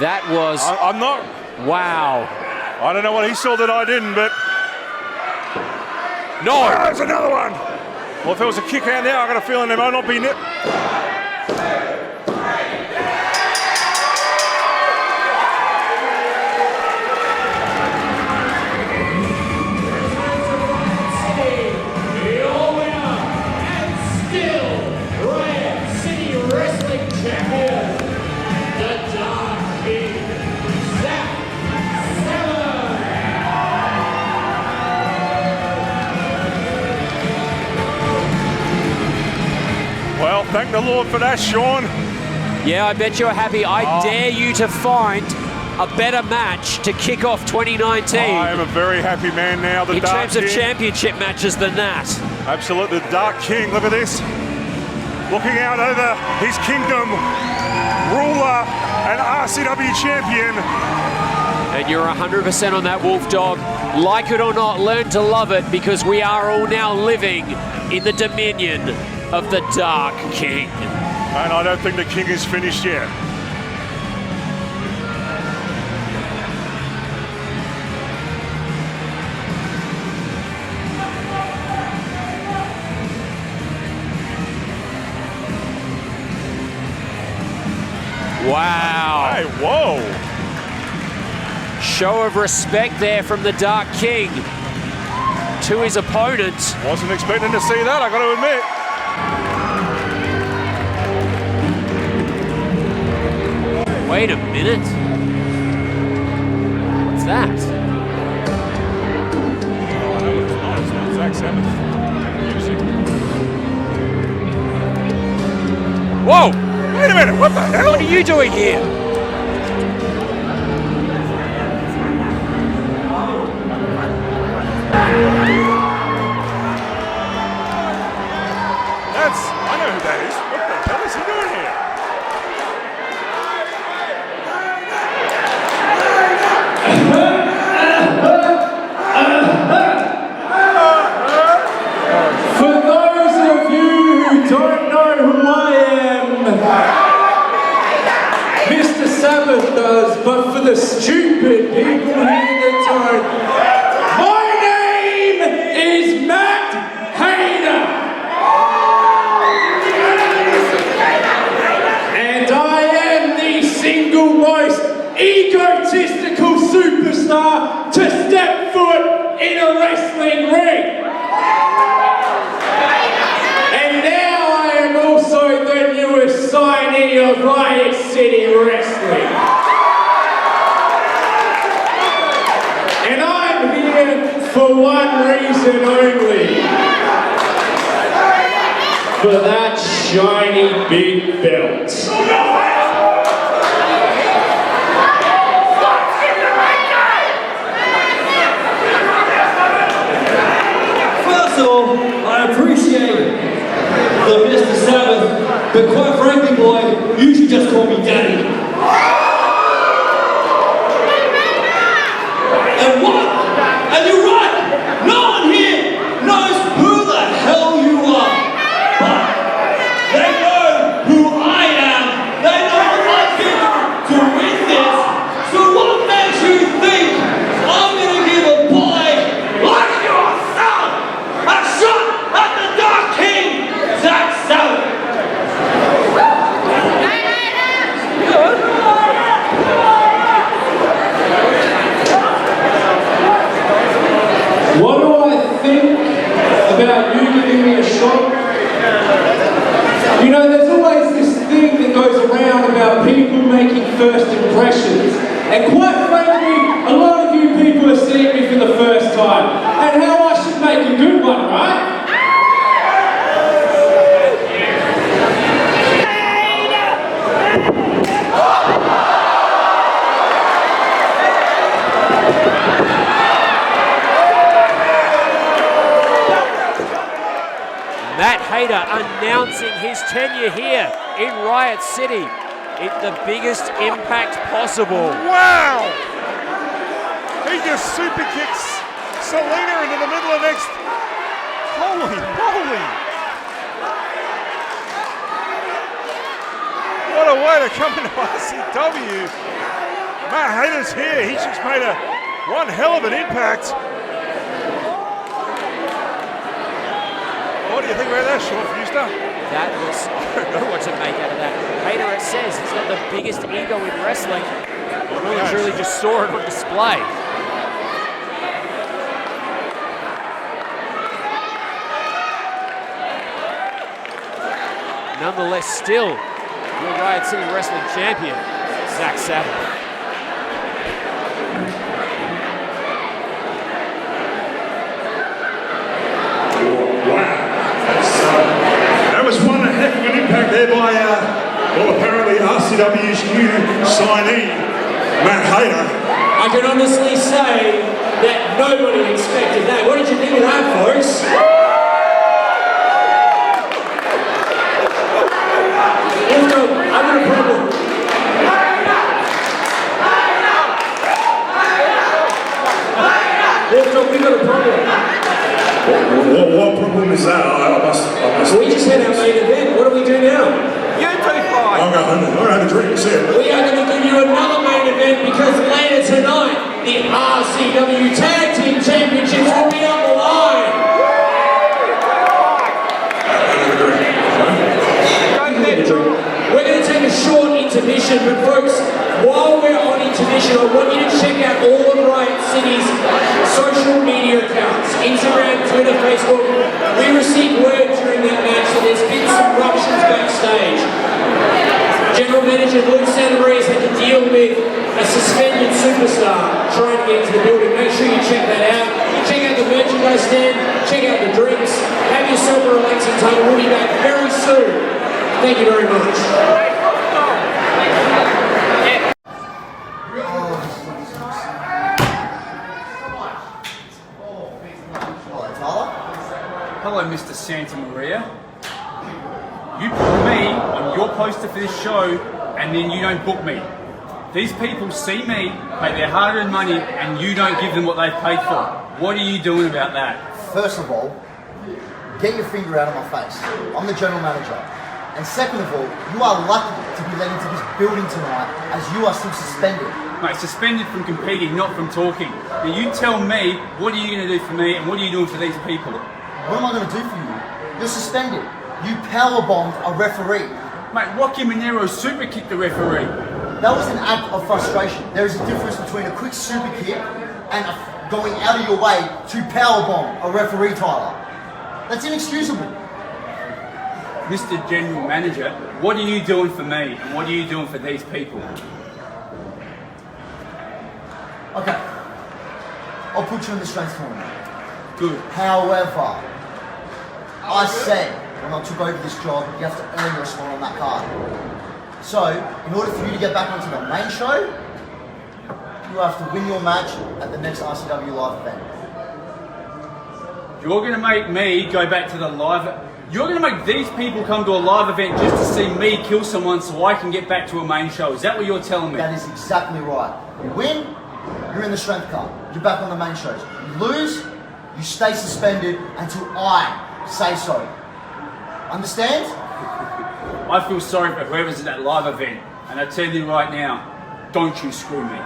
That was... I'm not... Wow. I don't know what he saw that I didn't, but... No! Oh, there's another one! Well, if there was a kick out now, I got a feeling there might not be... Your winner and still Riot City Wrestling Champion, the Dark King, Zack Sabre. Well, thank the Lord for that, Sean. Yeah, I bet you're happy. I dare you to find a better match to kick off 2019 I am a very happy man now. The in Dark terms of King. championship matches than that. Absolutely, the Dark King. Look at this. Looking out over his kingdom, ruler and RCW champion. And you're 100% on that, Wolfdog. Like it or not, learn to love it, because we are all now living in the dominion of the Dark King. And I don't think the king is finished yet. Wow. Hey, whoa. Show of respect there from the Dark King to his opponent. Wasn't expecting to see that, I got to admit. Wait a minute. What's that? It's not Zack Sabbath music. Whoa! Wait a minute, what the hell? What are you doing here? I know who that is. What the hell is he doing here? For those of you who don't know who I am, Mr. Sabbath does, but for the stupid people here that don't, my name is Matt Hayner. And I am the single most egotistical superstar to step foot in a wrestling City Wrestling. And I'm here for one reason only. For that shiny big belt. First of all, I appreciate the Mr. Sabbath, but quite frankly, boy, you should just call me Daddy. And what? And you're right! No one here knows who the hell you are! But they know who I am! They know what I've been through to win this! So what makes you think I'm gonna give a boy like yourself a shot at the Dark King, Zack Sabre? What do I think about you giving me a shot? You know, there's always this thing that goes around about people making first impressions. And quite frankly, a lot of you people are seeing me for the first time. And how I should make a good one, right? Matt Hayter announcing his tenure here in Riot City. The biggest impact possible. Wow! He just super kicks Selena into the middle of next. Holy moly! What a way to come into RCW. Matt Hayter's here. He's just made one hell of an impact. What do you think about that, Sean Fuster? That was, I don't know what to make out of that. Hayter, it says, he's got the biggest ego in wrestling. Really truly just saw it on display. Nonetheless, still, your Riot City Wrestling champion, Zack Sabre. That was one heck of an impact there by, well, apparently RCW's new signee, Matt Hayter. I can honestly say that nobody expected that. What did you think of that, folks? I've got a problem. We've got a problem. What problem is that? I must. We just had our main event. What do we do now? I'll go home. I'll have a drink. See ya. We are going to give you another main event because later tonight, the RCW Tag Team Championships will be on the line. We're going to take a short intermission, but folks, while we're on intermission, I want you to check out all of Riot City's social media accounts, Instagram, Twitter, Facebook. We received word during that match that there's been some ruptures backstage. General Manager Luke Santamaria had to deal with a suspended superstar trying to get into the building. Make sure you check that out. Check out the merchandise stand, check out the drinks, have yourself a relaxing time. We'll be back very soon. Thank you very much. Hello, Mr. Santa Maria. You put me on your poster for this show and then you don't book me. These people see me, pay their hard-earned money, and you don't give them what they've paid for. What are you doing about that? First of all, get your finger out of my face. I'm the general manager. And second of all, you are lucky to be let into this building tonight as you are still suspended. Mate, suspended from competing, not from talking. Now you tell me, what are you going to do for me and what are you doing for these people? What am I going to do for you? You're suspended. You powerbombed a referee. Mate, Rocky Monero super kicked the referee. That was an act of frustration. There is a difference between a quick super kick and going out of your way to powerbomb a referee, Tyler. That's inexcusable. Mr. General Manager, what are you doing for me and what are you doing for these people? Okay. I'll put you in the strength tournament. Good. However, I said when I took over this job, you have to earn your spot on that card. So, in order for you to get back onto the main show, you have to win your match at the next RCW live event. You're going to make me go back to the live... You're going to make these people come to a live event just to see me kill someone so I can get back to a main show. Is that what you're telling me? That is exactly right. You win, you're in the strength card. You're back on the main shows. You lose, you stay suspended until I say so. Understand? I feel sorry for whoever's at that live event. And I tell you right now, don't you screw me.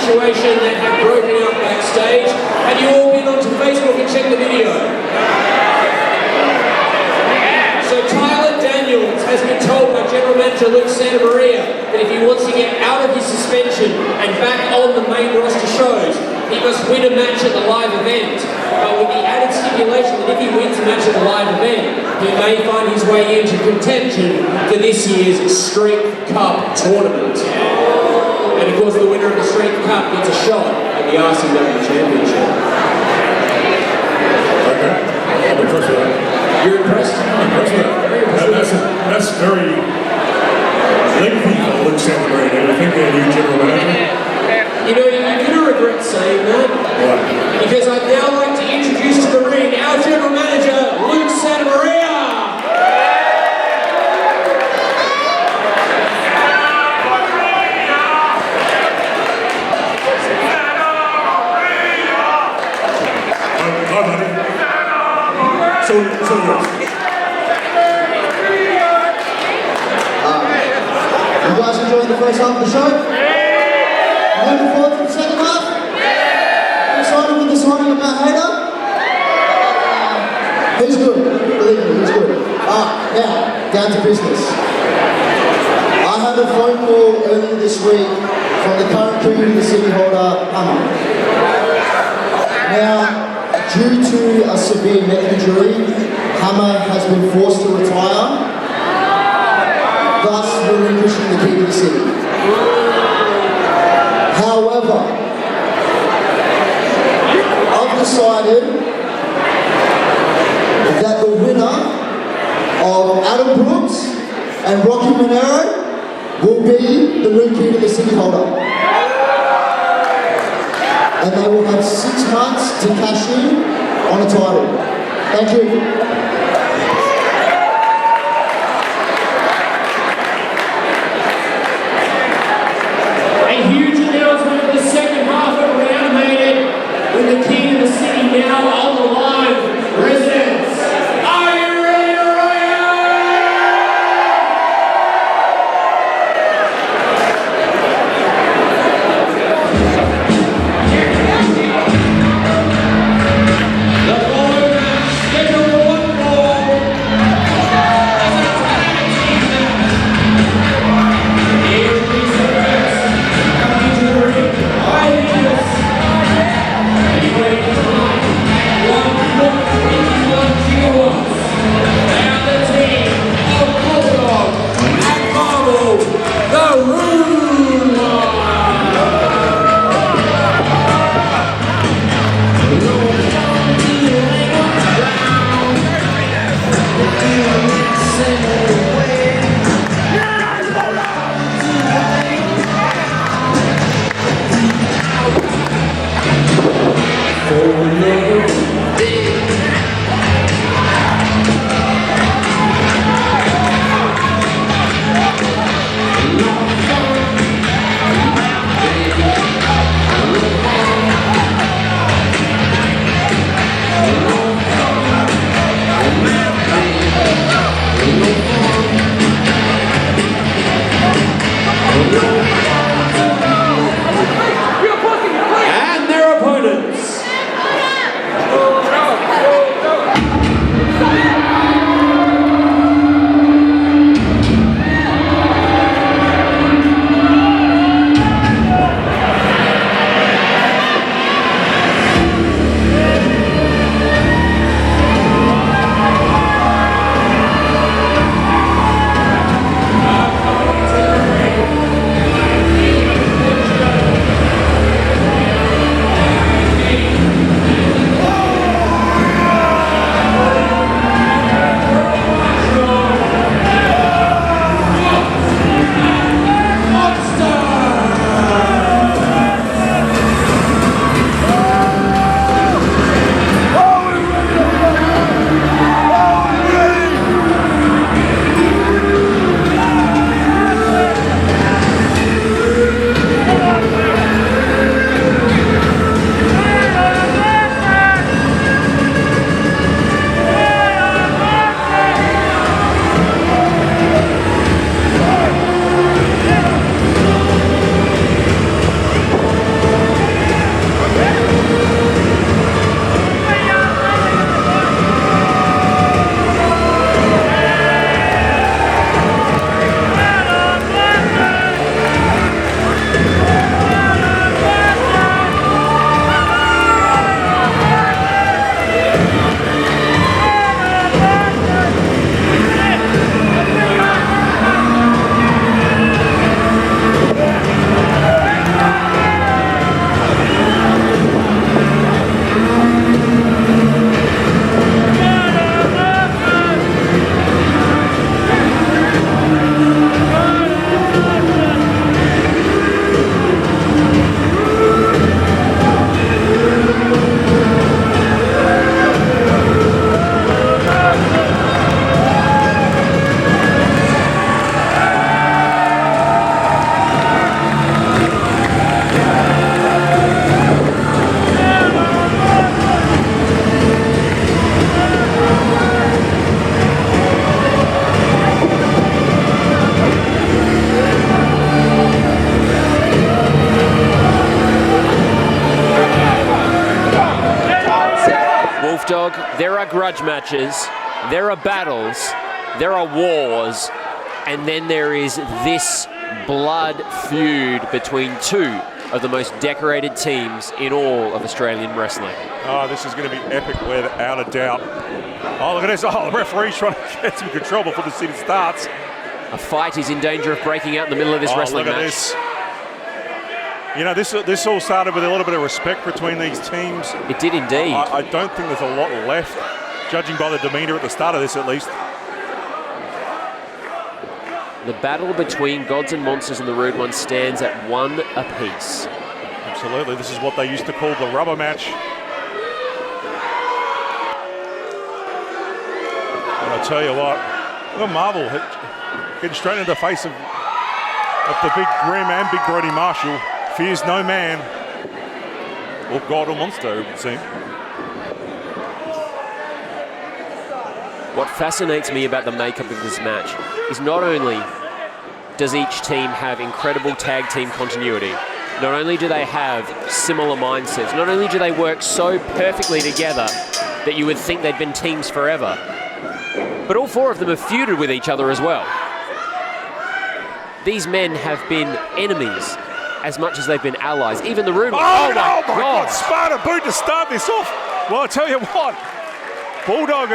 situation that had broken out backstage. Have you all been onto Facebook and checked the video? So Tyler Daniels has been told by General Manager Luke Santamaria that if he wants to get out of his suspension and back on the main roster shows, he must win a match at the live event. But with the added stipulation that if he wins a match at the live event, he may find his way into contention for this year's Strength Cup tournament. And of course the winner of the Strength Cup gets a shot at the RCW Championship. Okay. I'm impressed with that. You're impressed? I'm impressed with that. Very impressed. That's very lengthy for Luke Santamaria. Do you think they're new general manager? You know, you're going to regret saying that. Why? Because I'd now like to introduce to the ring our General Manager, Luke Santamaria. Hi, buddy. So yours. You guys enjoying the first half of the show? Looking forward to the second half? Excited with the signing of Matt Hayter? He's good, believe me, he's good. Now, down to business. I had a phone call earlier this week from the current King of the City holder, Hammer. Now, due to a severe neck injury, Hammer has been forced to retire, thus relinquishing the key to the city. However, However, I've decided that the winner of Adam Brooks and Rocky Monero will be the new key to the city holder. And they will have 6 months to cash in on a title. Thank you. A huge announcement of the second half of Reanimated with the key to the city now on the line. Residents, are you ready to riot? The following match scheduled for one fall as a tag team match. Here to be subjects coming to the ring, Ideas. Anyway, tonight, 1.51 gigawatts. They are the team of Bulldog and Marvel, the Ruler. And their opponents. Dog, there are grudge matches, there are battles, there are wars, and then there is this blood feud between 2 of the most decorated teams in all of Australian wrestling. Oh, this is going to be epic, without a doubt. Oh, look at this. Oh, the referee's trying to get some control before the scene starts. A fight is in danger of breaking out in the middle of this wrestling look at match. This. You know, this all started with a little bit of respect between these teams. It did indeed. I don't think there's a lot left, judging by the demeanour at the start of this at least. The battle between Gods and Monsters and the Rude Ones stands at 1 apiece. Absolutely, this is what they used to call the rubber match. And I tell you what, look at Marvel getting straight into the face of the Big Grim and Big Brody Marshall. Fears no man, or God or monster, it would seem. What fascinates me about the makeup of this match is not only does each team have incredible tag team continuity, not only do they have similar mindsets, not only do they work so perfectly together that you would think they'd been teams forever, but all 4 of them have feuded with each other as well. These men have been enemies as much as they've been allies. Even the Rude Ones. Oh my God, Sparta boot to start this off. Well, I tell you what, Bulldog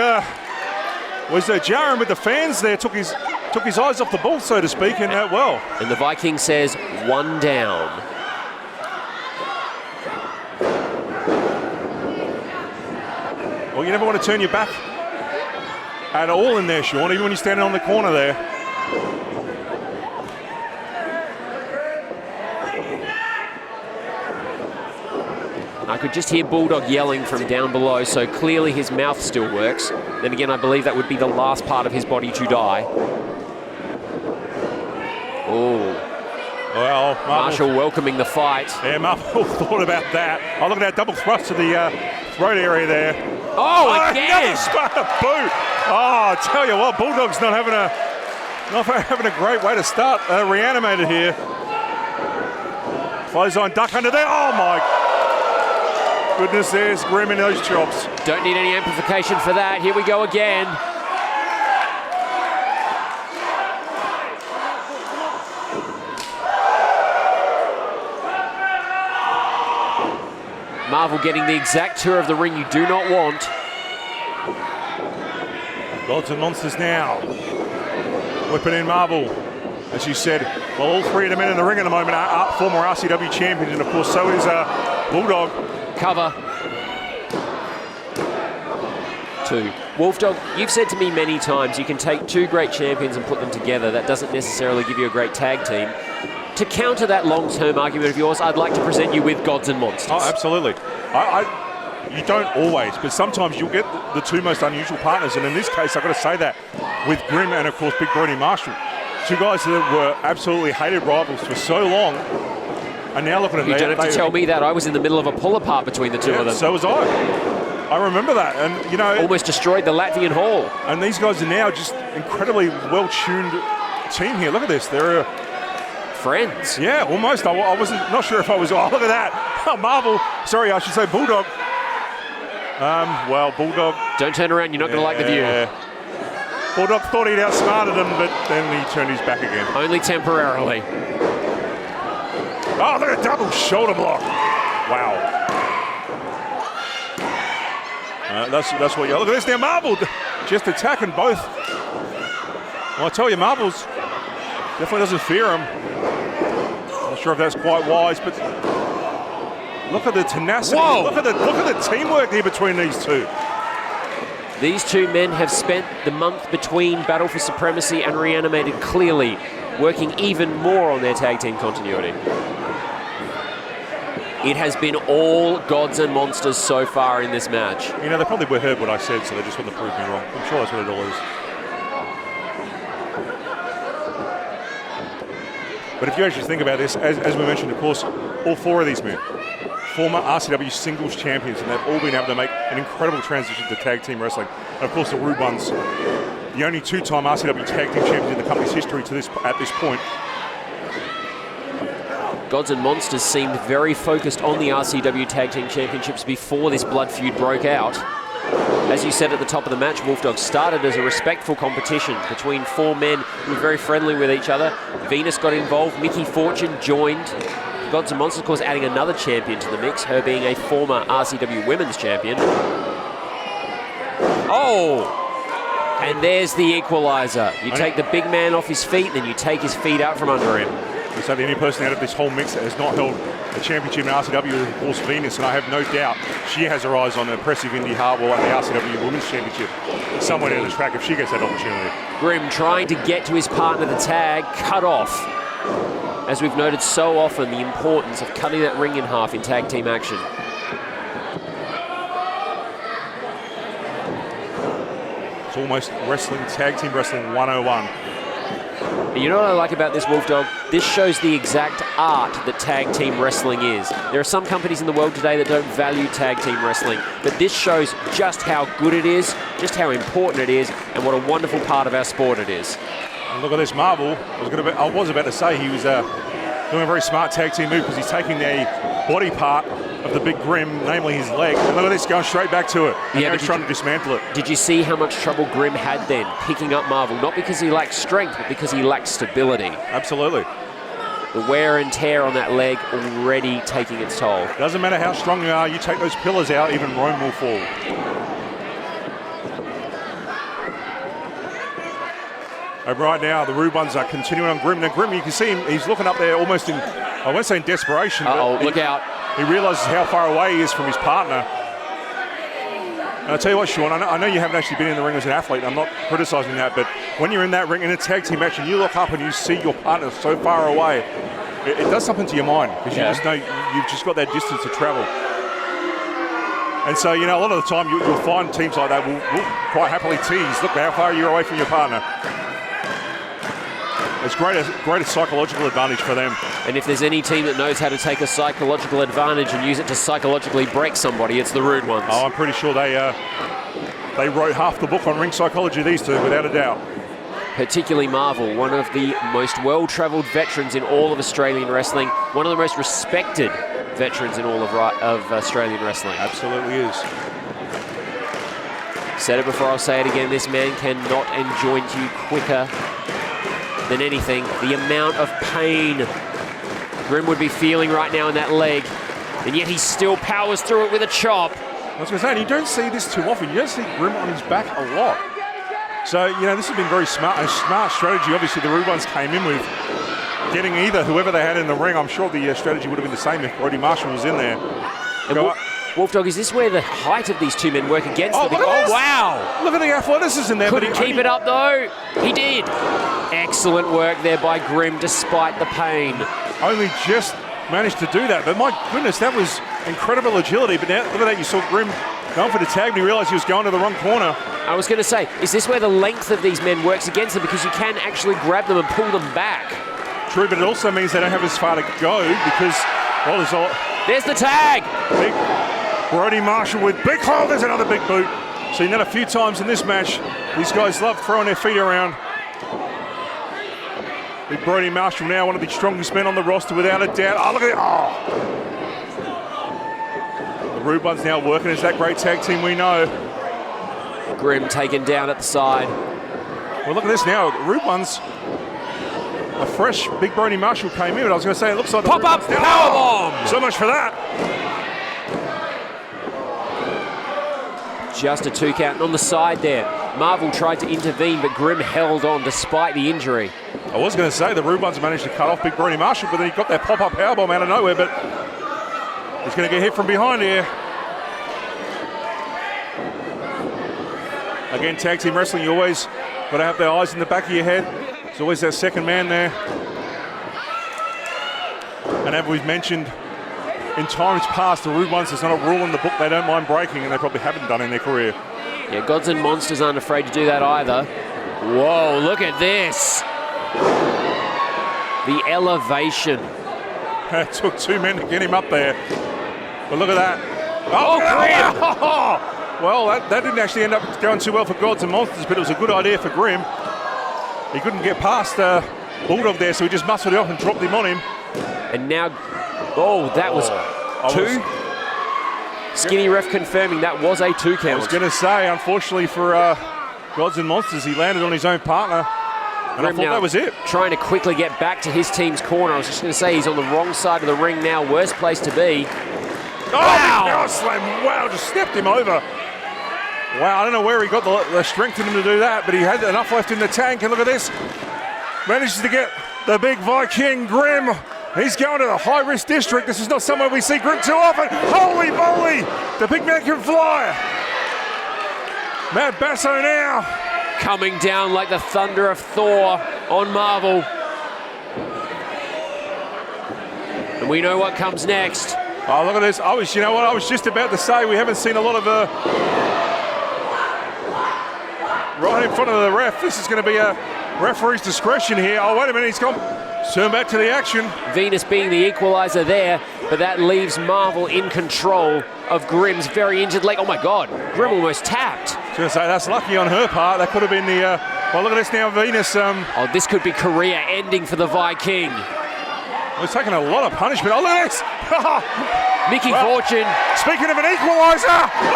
was jarring with the fans there, took his eyes off the ball, so to speak, and well. And the Viking says 1 down. Well, you never want to turn your back at all in there, Sean, even when you're standing on the corner there. I could just hear Bulldog yelling from down below, so clearly his mouth still works. Then again, I believe that would be the last part of his body to die. Oh. Well, Marshall welcoming the fight. Yeah, Marshall thought about that. Oh, look at that double thrust to the throat area there. Oh, again! Another Sparta boot. Oh, I tell you what, Bulldog's not having a great way to start. Reanimated here. Clothesline duck under there. Oh my goodness, there's Grim in those chops. Don't need any amplification for that. Here we go again. Marvel getting the exact tour of the ring you do not want. Gods and Monsters now. Whipping in Marvel. As you said, well, all 3 of the men in the ring at the moment are former RCW champions, and of course so is Bulldog. Cover. 2. Wolfdog, you've said to me many times you can take 2 great champions and put them together. That doesn't necessarily give you a great tag team. To counter that long-term argument of yours, I'd like to present you with Gods and Monsters. Oh, absolutely. You don't always, but sometimes you'll get the 2 most unusual partners, and in this case, I've got to say that with Grim and, of course, Big Brody Marshall. 2 guys that were absolutely hated rivals for so long, and now look at them. You don't have to tell me that. I was in the middle of a pull-apart between the 2 of them. So was I. I remember that, and you know... Almost destroyed the Latvian Hall. And these guys are now just incredibly well-tuned team here. Look at this. They're... friends. Yeah, almost. I wasn't not sure if I was. Oh, look at that. Marvel. Sorry, I should say Bulldog. Well, Bulldog. Don't turn around. You're not going to like the view. Bulldog thought he'd outsmarted him, but then he turned his back again. Only temporarily. Oh, look at a double shoulder block. Wow. That's what you look at this now. Marvel just attacking both. Well, I tell you, Marvel's definitely doesn't fear him. Not sure if that's quite wise, but look at the tenacity. Whoa. Look at the teamwork here between these 2. These 2 men have spent the month between Battle for Supremacy and Reanimated clearly working even more on their tag team continuity. It has been all Gods and Monsters so far in this match. You know, they probably heard what I said, so they just want to prove me wrong. I'm sure that's what it all is. But if you actually think about this, as we mentioned, of course, all 4 of these men, former RCW singles champions, and they've all been able to make an incredible transition to tag team wrestling. And of course, the Rude Ones, the only 2-time RCW tag team champions in the company's history at this point. Gods and Monsters seemed very focused on the RCW Tag Team Championships before this blood feud broke out. As you said at the top of the match, Wolfdog started as a respectful competition between 4 men who were very friendly with each other. Venus got involved, Mickey Fortune joined. Gods and Monsters, of course, adding another champion to the mix, her being a former RCW Women's Champion. Oh! And there's the equalizer. You take the big man off his feet, then you take his feet out from under him. So the only person out of this whole mix that has not held the championship in RCW is, of course, Venus, and I have no doubt she has her eyes on the impressive Indy Hartwell and the RCW Women's Championship somewhere down the track if she gets that opportunity. Grim trying to get to his partner, the tag, cut off. As we've noted so often, the importance of cutting that ring in half in tag team action. It's almost wrestling, tag team wrestling 101. You know what I like about this, Wolf Dog? This shows the exact art that tag team wrestling is. There are some companies in the world today that don't value tag team wrestling, but this shows just how good it is, just how important it is, and what a wonderful part of our sport it is. And look at this, Marvel. I was about to say he was doing a very smart tag team move because he's taking the body part of the big Grim, namely his leg. And look at this, going straight back to it. And now he's trying to dismantle it. Did you see how much trouble Grim had then picking up Marvel? Not because he lacked strength, but because he lacked stability. Absolutely. The wear and tear on that leg already taking its toll. Doesn't matter how strong you are, you take those pillars out, even Rome will fall. And right now, the Rude Ones are continuing on Grim. Now, Grim, you can see him, he's looking up there almost in, I won't say in desperation. Uh-oh, look out. He realizes how far away he is from his partner. And I'll tell you what, Sean, I know you haven't actually been in the ring as an athlete. I'm not criticizing that, but when you're in that ring in a tag team match and you look up and you see your partner so far away, it does something to your mind because you just know you've just got that distance to travel. And so, you know, a lot of the time you'll find teams like that will quite happily tease, look how far you're away from your partner. It's great psychological advantage for them. And if there's any team that knows how to take a psychological advantage and use it to psychologically break somebody, it's the Rude Ones. Oh, I'm pretty sure they wrote half the book on ring psychology, these two, without a doubt. Particularly Marvel, one of the most well-travelled veterans in all of Australian wrestling, one of the most respected veterans in all of Australian wrestling. Absolutely is. Said it before, I'll say it again, this man cannot enjoin you quicker than anything. The amount of pain Grim would be feeling right now in that leg, and yet he still powers through it with a chop. I was going to say, and you don't see this too often. You don't see Grim on his back a lot. So, you know, this has been very smart, a smart strategy. Obviously, the Rude Ones came in with getting either whoever they had in the ring. I'm sure the strategy would have been the same if Brody Marshall was in there. Wolf Dog, is this where the height of these two men work against them? Oh, wow! Look at the athleticism there. Couldn't keep it up, though. He did. Excellent work there by Grim, despite the pain. Only just managed to do that. But my goodness, that was incredible agility. But now, look at that, you saw Grim going for the tag, and he realized he was going to the wrong corner. I was going to say, is this where the length of these men works against them? Because you can actually grab them and pull them back. True, but it also means they don't have as far to go because, well, there's the tag. Big Brody Marshall with big hold. There's another big boot. Seen that a few times in this match. These guys love throwing their feet around. Big Brody Marshall now one of the strongest men on the roster without a doubt. Oh, look at it. Oh. The Rude Ones now working as that great tag team we know. Grim taken down at the side. Well, look at this now. The Rude Ones, a fresh Big Brody Marshall came in, but I was going to say it looks like the Pop up powerbomb. So much for that. Just a 2 count. And on the side there, Marvel tried to intervene, but Grim held on despite the injury. I was going to say the Rude Ones managed to cut off Big Brody Marshall, but then he got that pop-up powerbomb out of nowhere, but he's going to get hit from behind here. Again, tag team wrestling, you always got to have their eyes in the back of your head. There's always that second man there. And as we've mentioned, in times past, the Rude Ones, there's not a rule in the book they don't mind breaking, and they probably haven't done in their career. Yeah, Gods and Monsters aren't afraid to do that either. Whoa, look at this. The elevation. It took 2 men to get him up there. But look at that. Grim! Well, that didn't actually end up going too well for Gods and Monsters, but it was a good idea for Grim. He couldn't get past Bulldog there, so he just muscled it off and dropped him on him. And now, that was 2. Skinny ref confirming that was a 2 count. I was going to say, unfortunately for Gods and Monsters, he landed on his own partner. And I thought that was it. Trying to quickly get back to his team's corner. I was just going to say he's on the wrong side of the ring now. Worst place to be. Wow! Power slam. Wow, just stepped him over. Wow, I don't know where he got the strength in him to do that, but he had enough left in the tank. And look at this. Manages to get the big Viking Grim He's going to the high-risk district. This is not somewhere we see Grim too often. Holy moly! The big man can fly. Matt Basso now. Coming down like the thunder of Thor on Marvel. And we know what comes next. Oh, look at this. You know what? I was just about to say we haven't seen a lot of right in front of the ref. This is going to be a referee's discretion here. Oh, wait a minute. He's gone. Turn back to the action. Venus being the equalizer there, but that leaves Marvel in control of Grimm's very injured leg. Oh my God, Grimm almost tapped. I was going to say, that's lucky on her part. That could have been the, well, look at this now, Venus. Oh, this could be career ending for the Viking. Was taking a lot of punishment. Oh, look at this. Mickey Fortune. Speaking of an equalizer.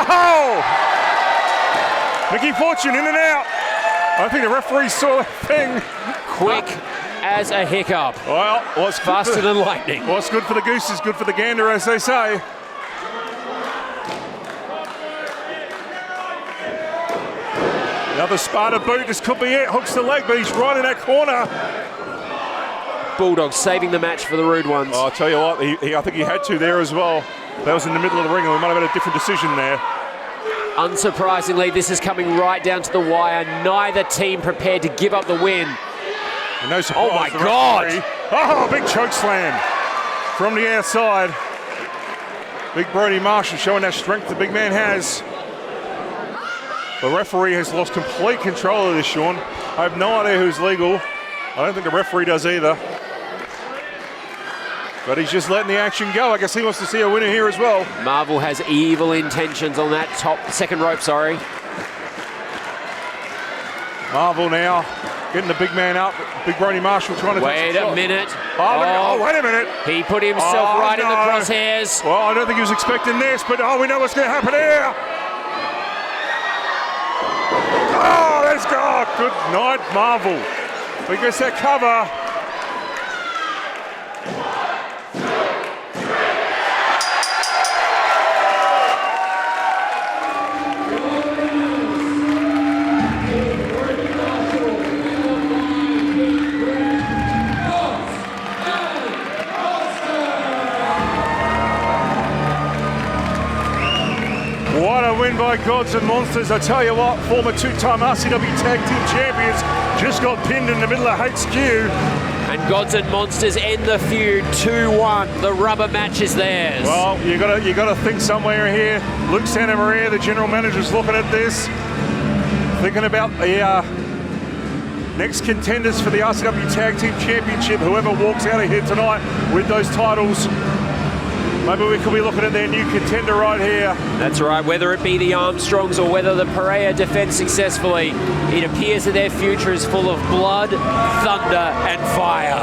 Oh! Mickey Fortune in and out. I think the referee saw that thing. Quick as a hiccup. Well, what's faster than lightning. What's good for the goose is good for the gander, as they say. Another Sparta boot. This could be it. Hooks the leg, but he's right in that corner. Bulldog saving the match for the rude ones. Oh, I'll tell you what, I think he had to there as well. That was in the middle of the ring, and we might have had a different decision there. Unsurprisingly, this is coming right down to the wire. Neither team prepared to give up the win. And no surprise. Oh my God! Oh, big choke slam from the outside. Big Brody Marshall showing that strength the big man has. The referee has lost complete control of this, Sean. I have no idea who's legal. I don't think the referee does either. But he's just letting the action go. I guess he wants to see a winner here as well. Marvel has evil intentions on that second rope, sorry. Marvel now getting the big man up. Big Brody Marshall trying to wait a minute. Oh, wait a minute. He put himself right in the crosshairs. Well, I don't think he was expecting this, but we know what's going to happen here. Oh, let's go. Good night, Marvel. He gets that cover. What a win by Gods and Monsters. I tell you what, former two-time RCW Tag Team Champions just got pinned in the middle of HQ. And Gods and Monsters end the feud 2-1. The rubber match is theirs. Well, you gotta think somewhere here. Luke Santa Maria, the general manager's looking at this, thinking about the next contenders for the RCW Tag Team Championship. Whoever walks out of here tonight with those titles, maybe we could be looking at their new contender right here. That's right, whether it be the Armstrongs or whether the Pereira defend successfully, it appears that their future is full of blood, thunder, and fire.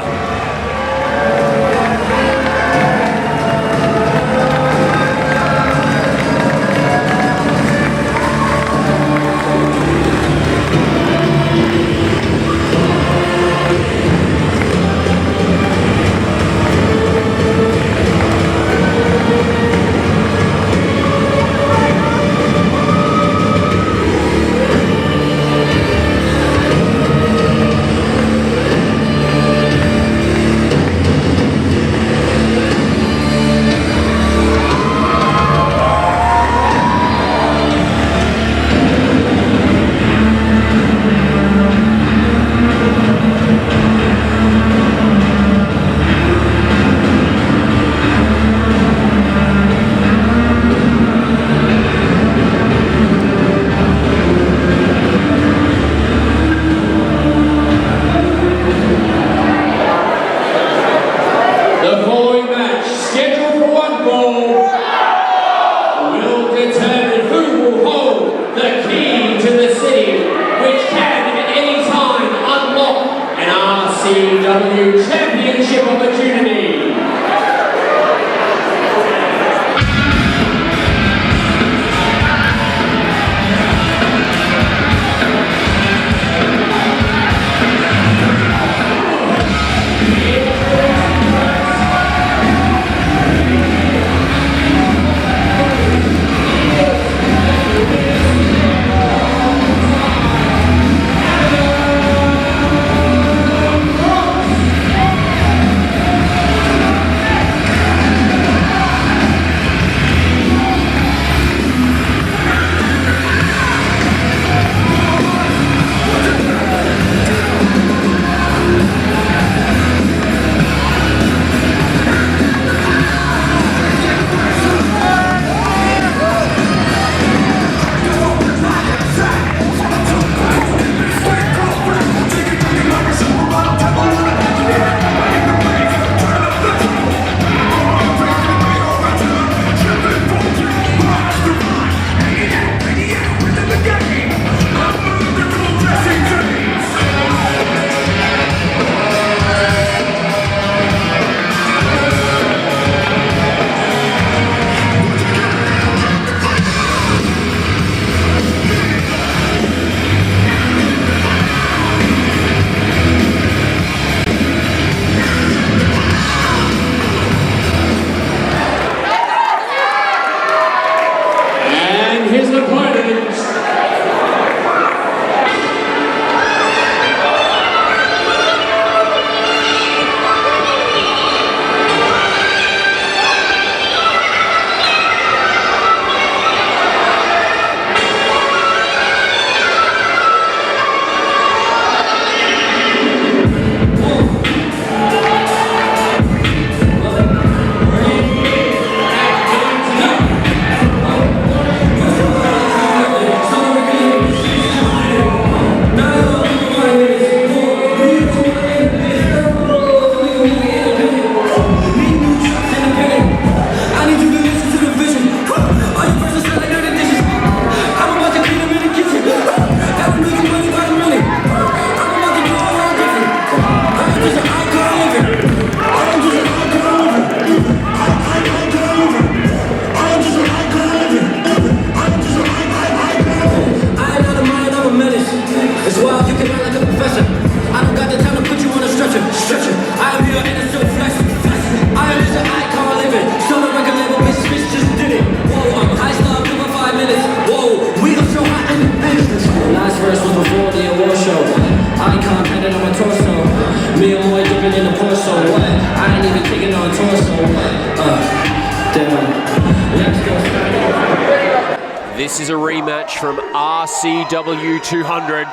This is a rematch from RCW 200.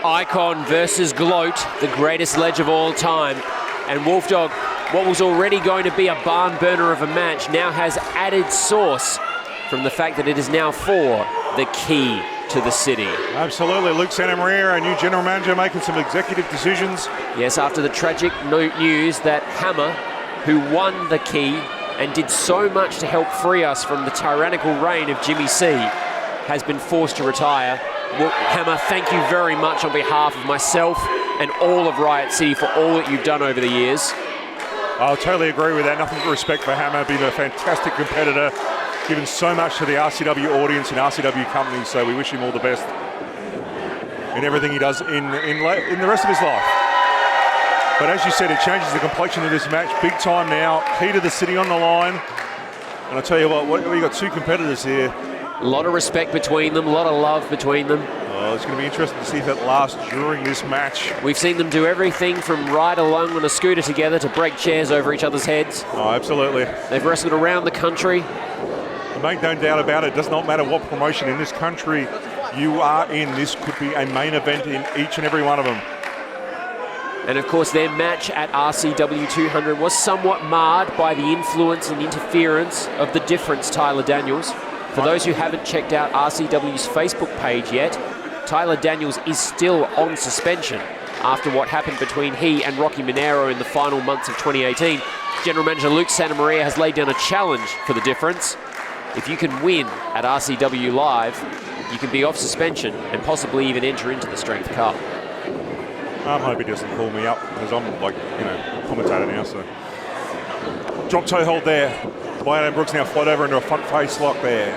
Icon versus Gloat, the greatest ledge of all time. And Wolfdog, what was already going to be a barn burner of a match, now has added sauce from the fact that it is now for the key to the city. Absolutely. Luke Santamaria, our new general manager, making some executive decisions. Yes, after the tragic news that Hammer, who won the key and did so much to help free us from the tyrannical reign of Jimmy C, has been forced to retire. Well, Hammer, thank you very much on behalf of myself and all of Riot City for all that you've done over the years. I'll totally agree with that. Nothing but respect for Hammer, being a fantastic competitor, given so much to the RCW audience and RCW company, so we wish him all the best in everything he does in the rest of his life. But as you said, it changes the complexion of this match big time now. Key to the city on the line. And I'll tell you what, we've got two competitors here. A lot of respect between them, a lot of love between them. Oh, it's going to be interesting to see if that lasts during this match. We've seen them do everything from ride along on a scooter together to break chairs over each other's heads. Oh, absolutely. They've wrestled around the country. Make no doubt about it, it does not matter what promotion in this country you are in, this could be a main event in each and every one of them. And of course their match at RCW 200 was somewhat marred by the influence and interference of the difference Tyler Daniels. For those who haven't checked out RCW's Facebook page yet, Tyler Daniels is still on suspension after what happened between he and Rocky Monero in the final months of 2018. General Manager Luke Santamaria has laid down a challenge for the difference. If you can win at RCW Live, you can be off suspension and possibly even enter into the Strength Cup. I'm hoping he doesn't call me up, because I'm like, commentator now, so. Drop toe hold there. Adam Brooks now float over into a front face lock there.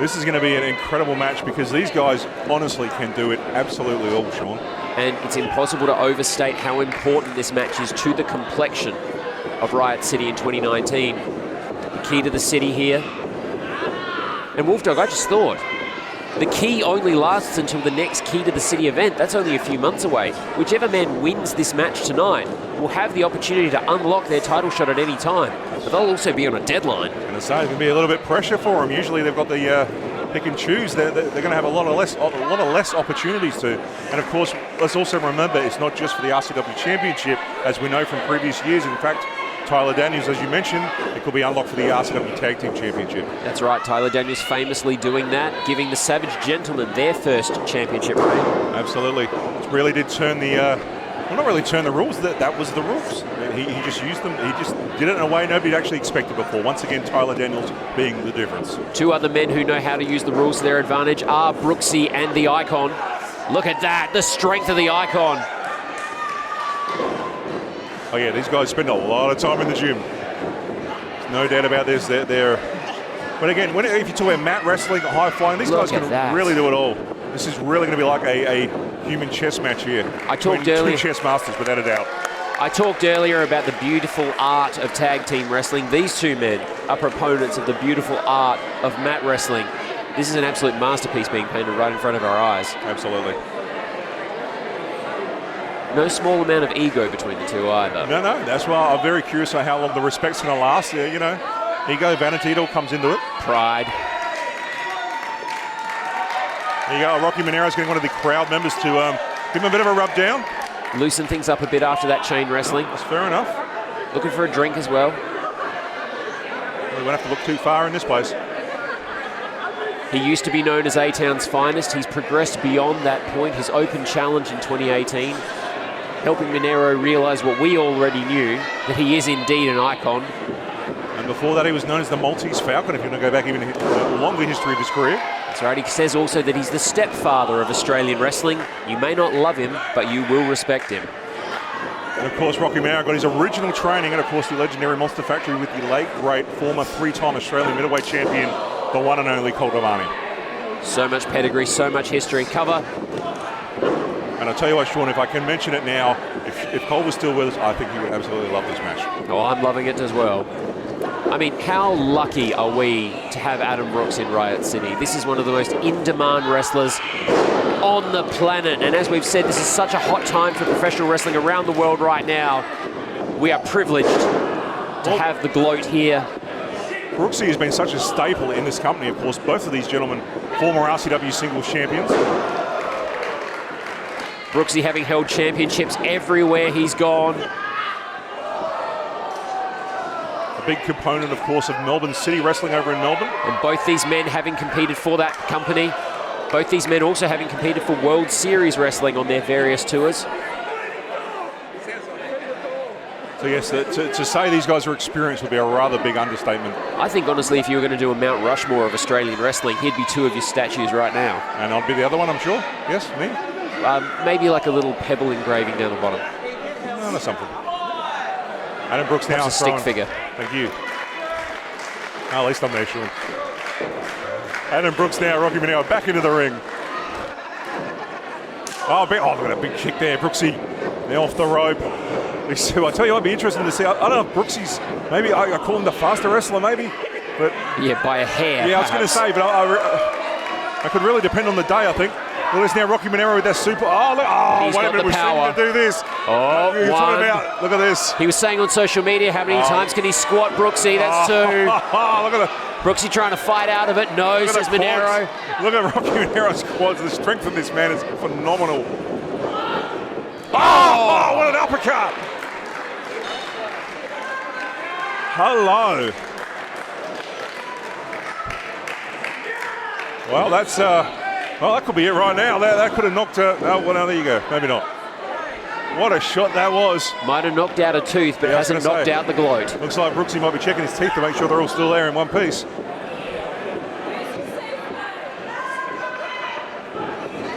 This is going to be an incredible match because these guys honestly can do it absolutely all, Sean. And it's impossible to overstate how important this match is to the complexion of Riot City in 2019. The key to the city here. And Wolfdog, I just thought, the key only lasts until the next Key to the City event. That's only a few months away. Whichever man wins this match tonight will have the opportunity to unlock their title shot at any time. But they'll also be on a deadline. And it's going to be a little bit pressure for them. Usually they've got the pick and choose. They're going to have a lot of less opportunities to. And of course, let's also remember it's not just for the RCW Championship, as we know from previous years. In fact, Tyler Daniels, as you mentioned, it could be unlocked for the RCW Tag Team Championship. That's right, Tyler Daniels famously doing that, giving the Savage Gentlemen their first championship reign. Absolutely. It really did turn the, well, not really turn the rules, that was the rules. He just used them, he just did it in a way nobody actually expected before. Once again, Tyler Daniels being the difference. Two other men who know how to use the rules to their advantage are Brooksy and the Icon. Look at that, the strength of the Icon. Oh yeah, these guys spend a lot of time in the gym. There's no doubt about this. But again, if you talk about mat wrestling, high flying, these guys can really do it all. This is really going to be like a human chess match here. I talked earlier. Two chess masters, without a doubt. I talked earlier about the beautiful art of tag team wrestling. These two men are proponents of the beautiful art of mat wrestling. This is an absolute masterpiece being painted right in front of our eyes. Absolutely. No small amount of ego between the two either. No, that's why I'm very curious on how long the respect's going to last. Ego, vanity, it all comes into it. Pride. There you go, Rocky Monero's getting one of the crowd members to give him a bit of a rub down. Loosen things up a bit after that chain wrestling. That's fair enough. Looking for a drink as well. We won't have to look too far in this place. He used to be known as A-Town's finest. He's progressed beyond that point. His open challenge in 2018, helping Monero realise what we already knew, that he is indeed an icon. And before that, he was known as the Maltese Falcon, if you want to go back even a longer history of his career. That's right. He says also that he's the stepfather of Australian wrestling. You may not love him, but you will respect him. And of course, Rocky Monero got his original training at, of course, the legendary Monster Factory with the late, great, former three-time Australian middleweight champion, the one and only Colt Devani. So much pedigree, so much history. Cover. And I'll tell you what, Sean, if I can mention it now, if Cole was still with us, I think he would absolutely love this match. Oh, I'm loving it as well. I mean, how lucky are we to have Adam Brooks in Riot City? This is one of the most in-demand wrestlers on the planet. And as we've said, this is such a hot time for professional wrestling around the world right now. We are privileged to have the Gloat here. Brooksy has been such a staple in this company, of course. Both of these gentlemen, former RCW singles champions. Brooksy having held championships everywhere he's gone. A big component, of course, of Melbourne City Wrestling over in Melbourne. And both these men having competed for that company. Both these men also having competed for World Series Wrestling on their various tours. So yes, to say these guys are experienced would be a rather big understatement. I think, honestly, if you were going to do a Mount Rushmore of Australian wrestling, he'd be two of your statues right now. And I'd be the other one, I'm sure. Yes, me? Maybe like a little pebble engraving down the bottom. No, that's something. Adam Brooks now a stick throwing. figure. Thank you. Oh, at least I'm there, Sean. Adam Brooks now, Rocky Manero back into the ring. Oh, look at that big kick there. Brooksy now off the rope. I tell you, it'd be interesting to see. I don't know if Brooksy's, maybe I call him the faster wrestler, maybe. But yeah, by a hair. Yeah, I was going to say, but I could really depend on the day, I think. Look at this now, Rocky Manero with that super. Oh, look, He's wait a minute, we're seeing him do this. Oh, what are you talking about? Look at this. He was saying on social media, how many times can he squat Brooksy? That's two. Look at that. Brooksy trying to fight out of it. No, says Manero. Look at Rocky Manero's quads. The strength of this man is phenomenal. Oh, what an uppercut. Hello. Well, that's that could be it right now. That could have knocked her. Oh, well, no, there you go. Maybe not. What a shot that was. Might have knocked out a tooth, but hasn't knocked out the gloat. Looks like Brooksy might be checking his teeth to make sure they're all still there in one piece.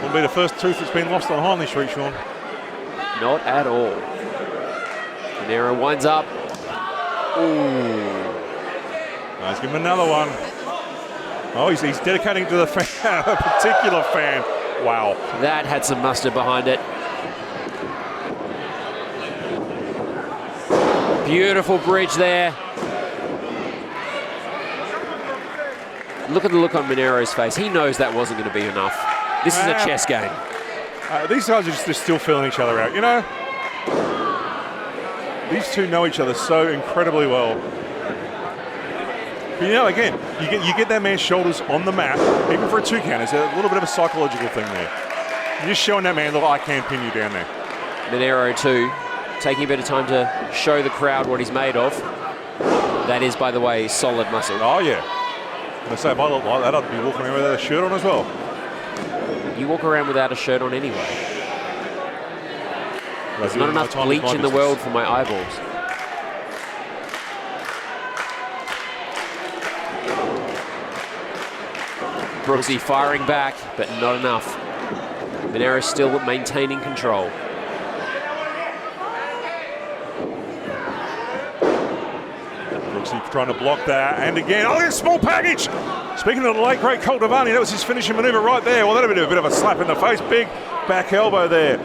Won't be the first tooth that's been lost on Hindley Street, Sean. Not at all. Manero winds up. Ooh. Let's give him another one. Oh, he's dedicating to the fan, a particular fan. Wow. That had some mustard behind it. Beautiful bridge there. Look at the look on Manero's face. He knows that wasn't going to be enough. This is a chess game. These guys are just still feeling each other out, you know? These two know each other so incredibly well. But you know, again, you get that man's shoulders on the mat, even for a 2 count. It's a little bit of a psychological thing there. You're just showing that man, look, I can pin you down there. Manero too, taking a bit of time to show the crowd what he's made of. That is, by the way, solid muscle. Oh, yeah. I'm going to say, if I look like that, I'd be walking around without a shirt on as well. You walk around without a shirt on anyway. There's not enough bleach in the world for my eyeballs. Brooksy firing back, but not enough. Manero still maintaining control. Brooksy trying to block that, and again, oh, a small package! Speaking of the late, great Colt Devani, that was his finishing maneuver right there. Well, that'd be a bit of a slap in the face. Big back elbow there.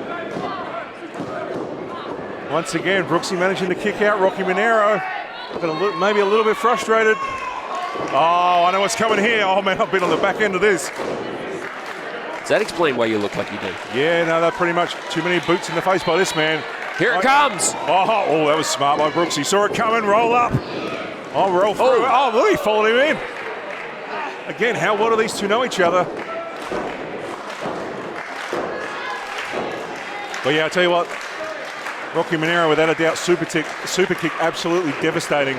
Once again, Brooksy managing to kick out Rocky Manero. Maybe a little bit frustrated. Oh, I know what's coming here. Oh, man, I've been on the back end of this. Does that explain why you look like you do? Yeah, no, they're pretty much too many boots in the face by this man. Here it comes. Oh, that was smart by Brooksy. Saw it coming, roll up. Oh, roll through. Oh, look, he followed him in. Again, how well do these two know each other? But yeah, I'll tell you what, Rocky Manero, without a doubt, super kick, absolutely devastating.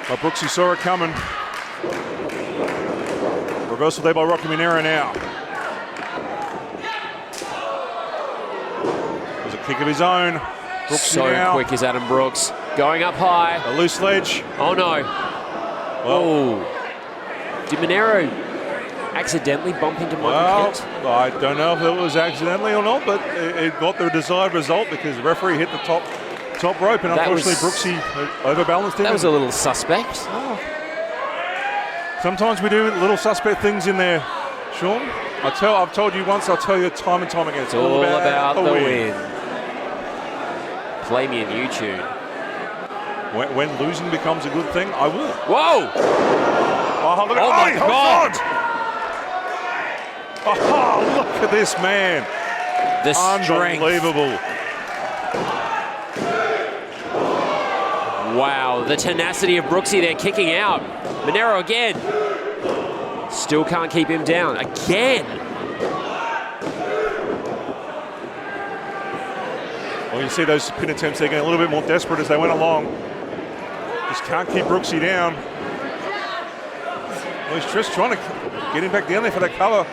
But Brooksy saw it coming. Reversal there by Rocky Manero now. There's a kick of his own. Brooksy So now. quick is Adam Brooks. Going up high. A loose ledge. Oh no. Well, Did Manero accidentally bump into Michael Kent? I don't know if it was accidentally or not, but it got the desired result because the referee hit the top rope, and unfortunately Brooksy overbalanced him. That was a little suspect. Oh. Sometimes we do little suspect things in there, Sean. I've told you once, I'll tell you time and time again. It's all about the win. Play me a new tune. When losing becomes a good thing, I will. Whoa! Oh, look Oh my God! Oh, look at this man. The strength. Unbelievable. Wow, the tenacity of Brooksy there, kicking out. Monero again. Still can't keep him down. Again. Well, you see those pin attempts, they're getting a little bit more desperate as they went along. Just can't keep Brooksy down. Well, he's just trying to get him back down there for that cover.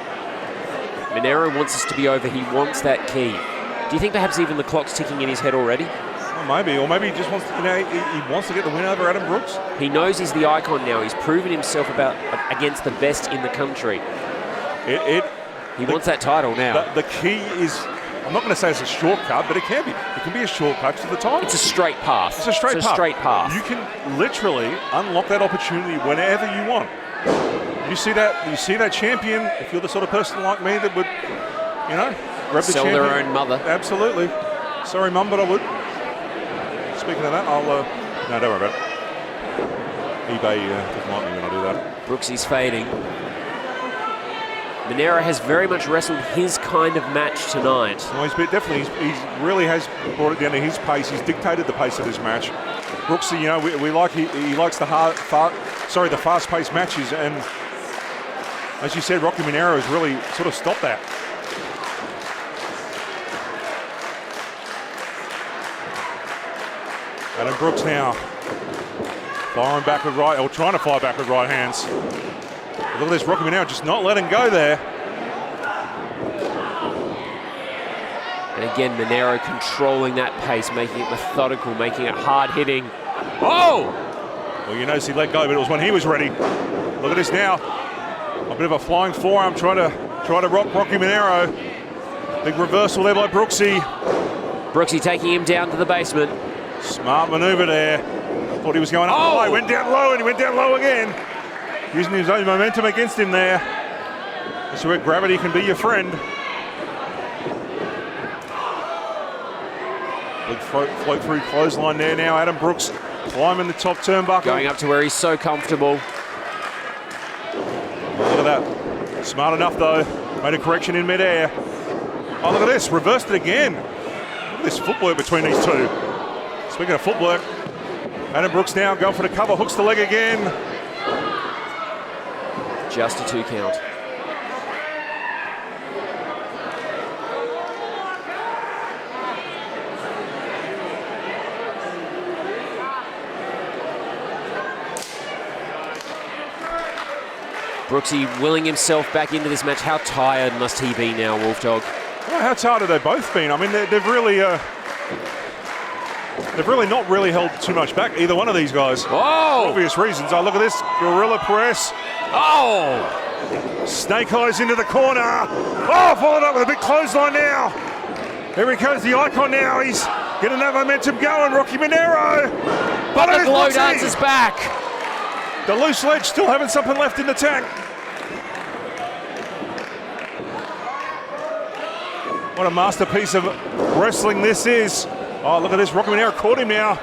Monero wants us to be over. He wants that key. Do you think perhaps even the clock's ticking in his head already? Well, maybe, or maybe he just wants to, he wants to get the win over Adam Brooks. He knows he's the icon now. He's proven himself against the best in the country. He wants that title now. The key is, I'm not going to say it's a shortcut, but it can be. It can be a shortcut to the title. It's a straight path. It's a straight path. You can literally unlock that opportunity whenever you want. You see that champion, if you're the sort of person like me that would, grab the Sell champion. their own mother. Absolutely. Sorry, Mum, but I would. Speaking of that, I'll, no, don't worry about it. eBay doesn't like me when I do that. Brooksy's fading. Monero has very much wrestled his kind of match tonight. Well, he really has brought it down to his pace. He's dictated the pace of this match. Brooksy, he likes the fast-paced matches, and as you said, Rocky Monero has really sort of stopped that. Adam Brooks now firing back with right, or trying to fire back with right hands. Look at this, Rocky Monero just not letting go there. And again, Monero controlling that pace, making it methodical, making it hard-hitting. Oh! Well, you notice he let go, but it was when he was ready. Look at this now. A bit of a flying forearm trying to rock Rocky Monero. Big reversal there by Brooksy. Brooksy taking him down to the basement. Smart maneuver there. Thought he was going up high, went down low, and he went down low again. Using his own momentum against him there. That's where gravity can be your friend. Big float through clothesline there now. Adam Brooks climbing the top turnbuckle. Going up to where he's so comfortable. Look at that. Smart enough though. Made a correction in midair. Oh, look at this. Reversed it again. Look at this footwork between these two. Speaking of footwork, Adam Brooks now going for the cover. Hooks the leg again. Just a 2 count. Brooksy willing himself back into this match. How tired must he be now, Wolf Dog? Well, how tired have they both been? I mean, they've really not really held too much back, either one of these guys. Oh! For obvious reasons. Oh, look at this. Gorilla press. Oh! Snake eyes into the corner. Oh, followed up with a big clothesline now. Here he comes, the icon now. He's getting that momentum going. Rocky Monero. But the glow dance is back. The loose ledge still having something left in the tank. What a masterpiece of wrestling this is. Oh, look at this. Rocky Monero caught him now.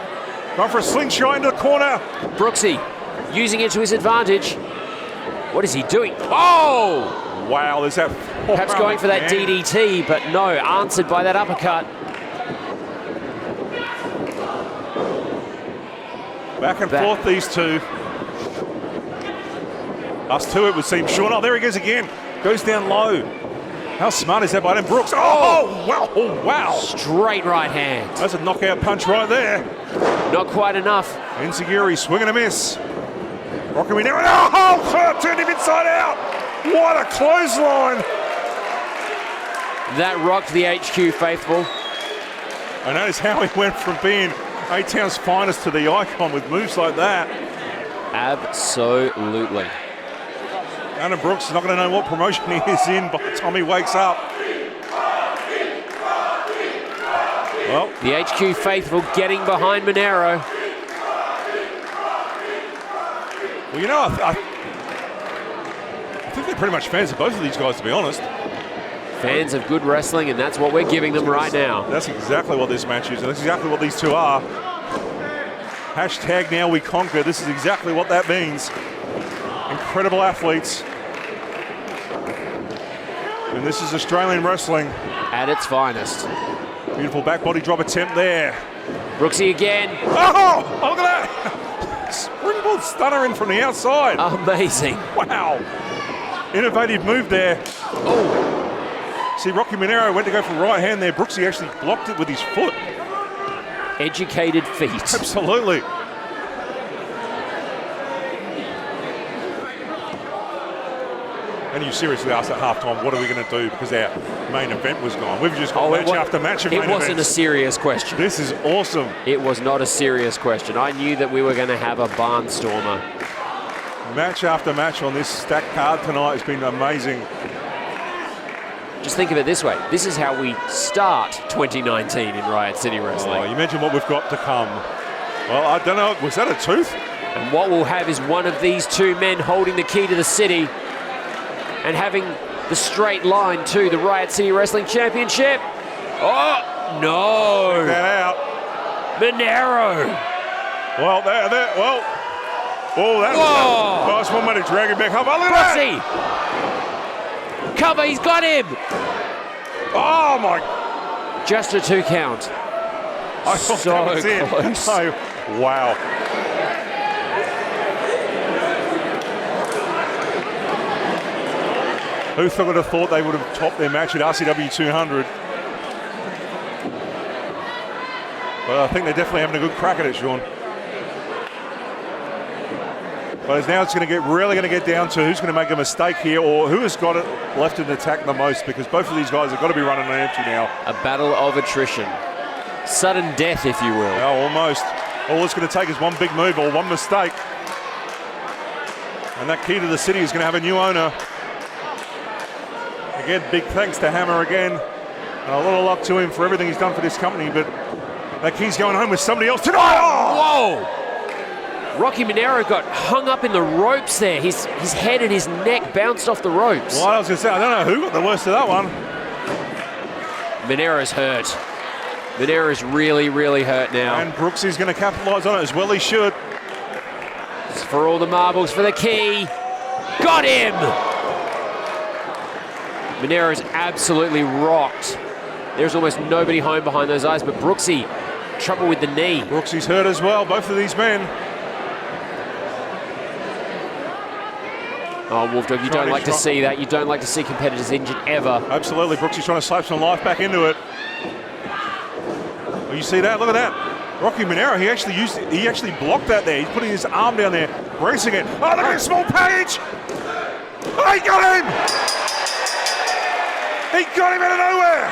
Going for a slingshot into the corner. Brooksy using it to his advantage. What is he doing? Oh! Wow, there's that. Perhaps going for that DDT, but no, answered by that uppercut. Back and forth, these two. Us two, it would seem. Sean, oh, there he goes again. Goes down low. How smart is that by Adam Brooks? Oh, wow. Oh, wow. Straight right hand. That's a knockout punch right there. Not quite enough. Enziguri swing and a miss. Rocky Monero. Oh, turned him inside out. What a clothesline. That rocked the HQ faithful. I notice how he went from being A-Town's finest to the icon with moves like that. Absolutely. Adam Brooks is not going to know what promotion he is in by the time he wakes up. Well, the HQ faithful getting behind Monero. Well, you know, I think they're pretty much fans of both of these guys, to be honest. Fans of good wrestling, and that's what we're giving them right now. That's exactly what this match is, and that's exactly what these two are. Hashtag now we conquer. This is exactly what that means. Incredible athletes. And this is Australian wrestling. At its finest. Beautiful back body drop attempt there. Brooksy again. Oh, look at that. double stunner in from the outside. Amazing. Wow. Innovative move there. Oh, See, Rocky Monero went to go for right hand there. Brooksy actually blocked it with his foot. educated feet. Absolutely. And you seriously asked at halftime, what are we going to do? Because our main event was gone. We've just got match after match of main events. It wasn't a serious question. This is awesome. It was not a serious question. I knew that we were going to have a barnstormer. Match after match on this stacked card tonight has been amazing. Just think of it this way. This is how we start 2019 in Riot City Wrestling. Oh, you mentioned what we've got to come. Well, I don't know. Was that a tooth? And what we'll have is one of these two men holding the key to the city and having the straight line to the Riot City Wrestling Championship. Oh, no. Check that out. Monero. Well, well. Oh, that was a nice 1 minute drag him back up. Oh, look at that. Cover, he's got him. Oh, my. Just a 2 count. I thought that was it. Close. Oh, wow. Who would have thought they would have topped their match at RCW 200? Well, I think they're definitely having a good crack at it, Sean. But now it's really going to get down to who's going to make a mistake here or who has got it left in attack the most, because both of these guys have got to be running on empty now. A battle of attrition. Sudden death, if you will. Oh, almost. All it's going to take is one big move or one mistake. And that key to the city is going to have a new owner. Again, big thanks to Hammer again. And a lot of luck to him for everything he's done for this company, but that key's going home with somebody else tonight. Oh! Whoa! Rocky Monero got hung up in the ropes there. His head and his neck bounced off the ropes. Well, I was going to say, I don't know who got the worst of that one. Monero's hurt. Monero's really, really hurt now. And Brooks is going to capitalise on it as well he should. It's for all the marbles for the key. Got him! Monero's absolutely rocked. There's almost nobody home behind those eyes, but Brooksy, trouble with the knee. Brooksy's hurt as well, both of these men. Oh, Wolfdog, you don't like to see that. You don't like to see competitors injured ever. Absolutely, Brooksy's trying to slap some life back into it. Well, you see that? Look at that. Rocky Monero, he actually blocked that there. He's putting his arm down there, bracing it. Oh, look at this small package! Oh, he got him! He got him out of nowhere!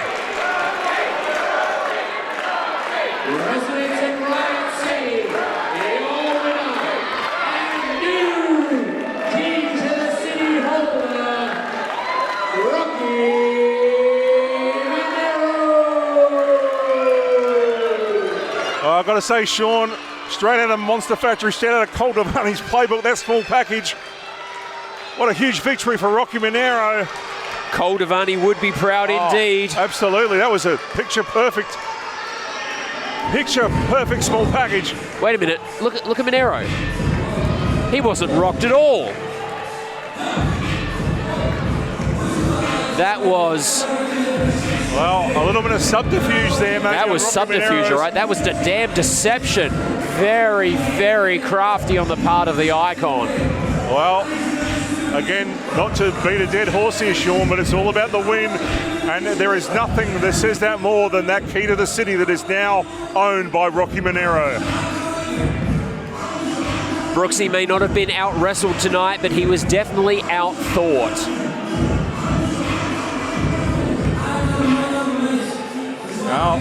Residents in Riot City, the all-winner and new King to the City holder, Rocky Monero. I've got to say, Sean, straight out of Monster Factory, straight out of Cold Devani's playbook, that small package. What a huge victory for Rocky Monero. Cole Devani would be proud indeed. Absolutely, that was a picture perfect small package. Wait a minute, look at Monero. He wasn't rocked at all. That was... Well, a little bit of subterfuge there, mate. That was subterfuge, all right? That was the damn deception. Very, very crafty on the part of the Icon. Well, again, not to beat a dead horse here, Sean, but it's all about the win. And there is nothing that says that more than that key to the city that is now owned by Rocky Monero. Brooksy may not have been out-wrestled tonight, but he was definitely out-thought. Now,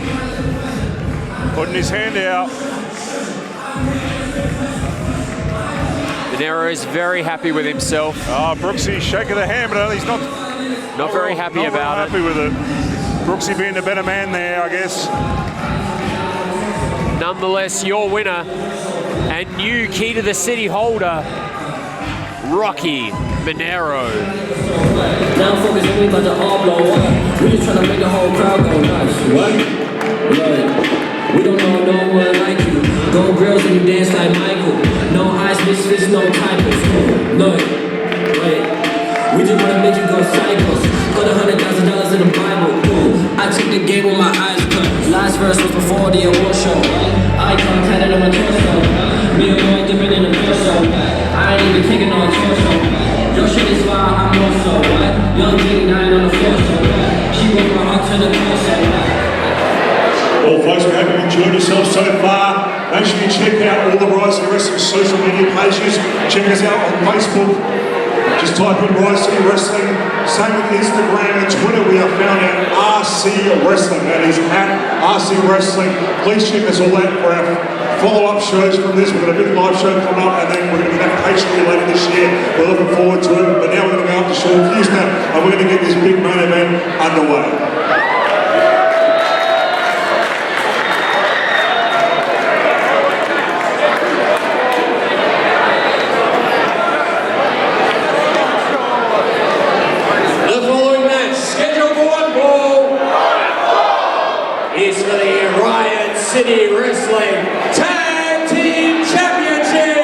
putting his hand out. Monero is very happy with himself. Oh, Brooksy shaking the hand, but he's not very happy about happy with it. Brooksy being the better man there, I guess. Nonetheless, your winner and new key to the city holder, Rocky Monero. Now focus on me, but the all blow up. We just trying to make the whole crowd go nuts. What? Yeah. We don't know no one like you. Go girls and you dance like Michael. No eyes, misfits, no typos. Look, wait. We just wanna make you go cycles. Put $100,000 in the Bible. I took the game with my eyes cut. Last verse was before the award show. Icon tatted on my torso. Me and boy dipping in the torso. not even kicking on tour show. Your shit is fire, I'm more so, what? Young King dying on the floor, so what? She broke my heart to the core, so what? Well, folks, we hope you've enjoyed yourselves so far. Make sure you check out all the Riot City Wrestling social media pages. Check us out on Facebook. Just type in Riot City Wrestling. Same with Instagram and Twitter. We are found at RC Wrestling. That is at RC Wrestling. Please check us all out for our follow-up shows from this. We've got a big live show coming up, and then we're going to be back at HQ later this year. We're looking forward to it. But now we're going to go up to Sean Houston, and we're going to get this big main event underway. Is for the Riot City Wrestling Tag Team Championship!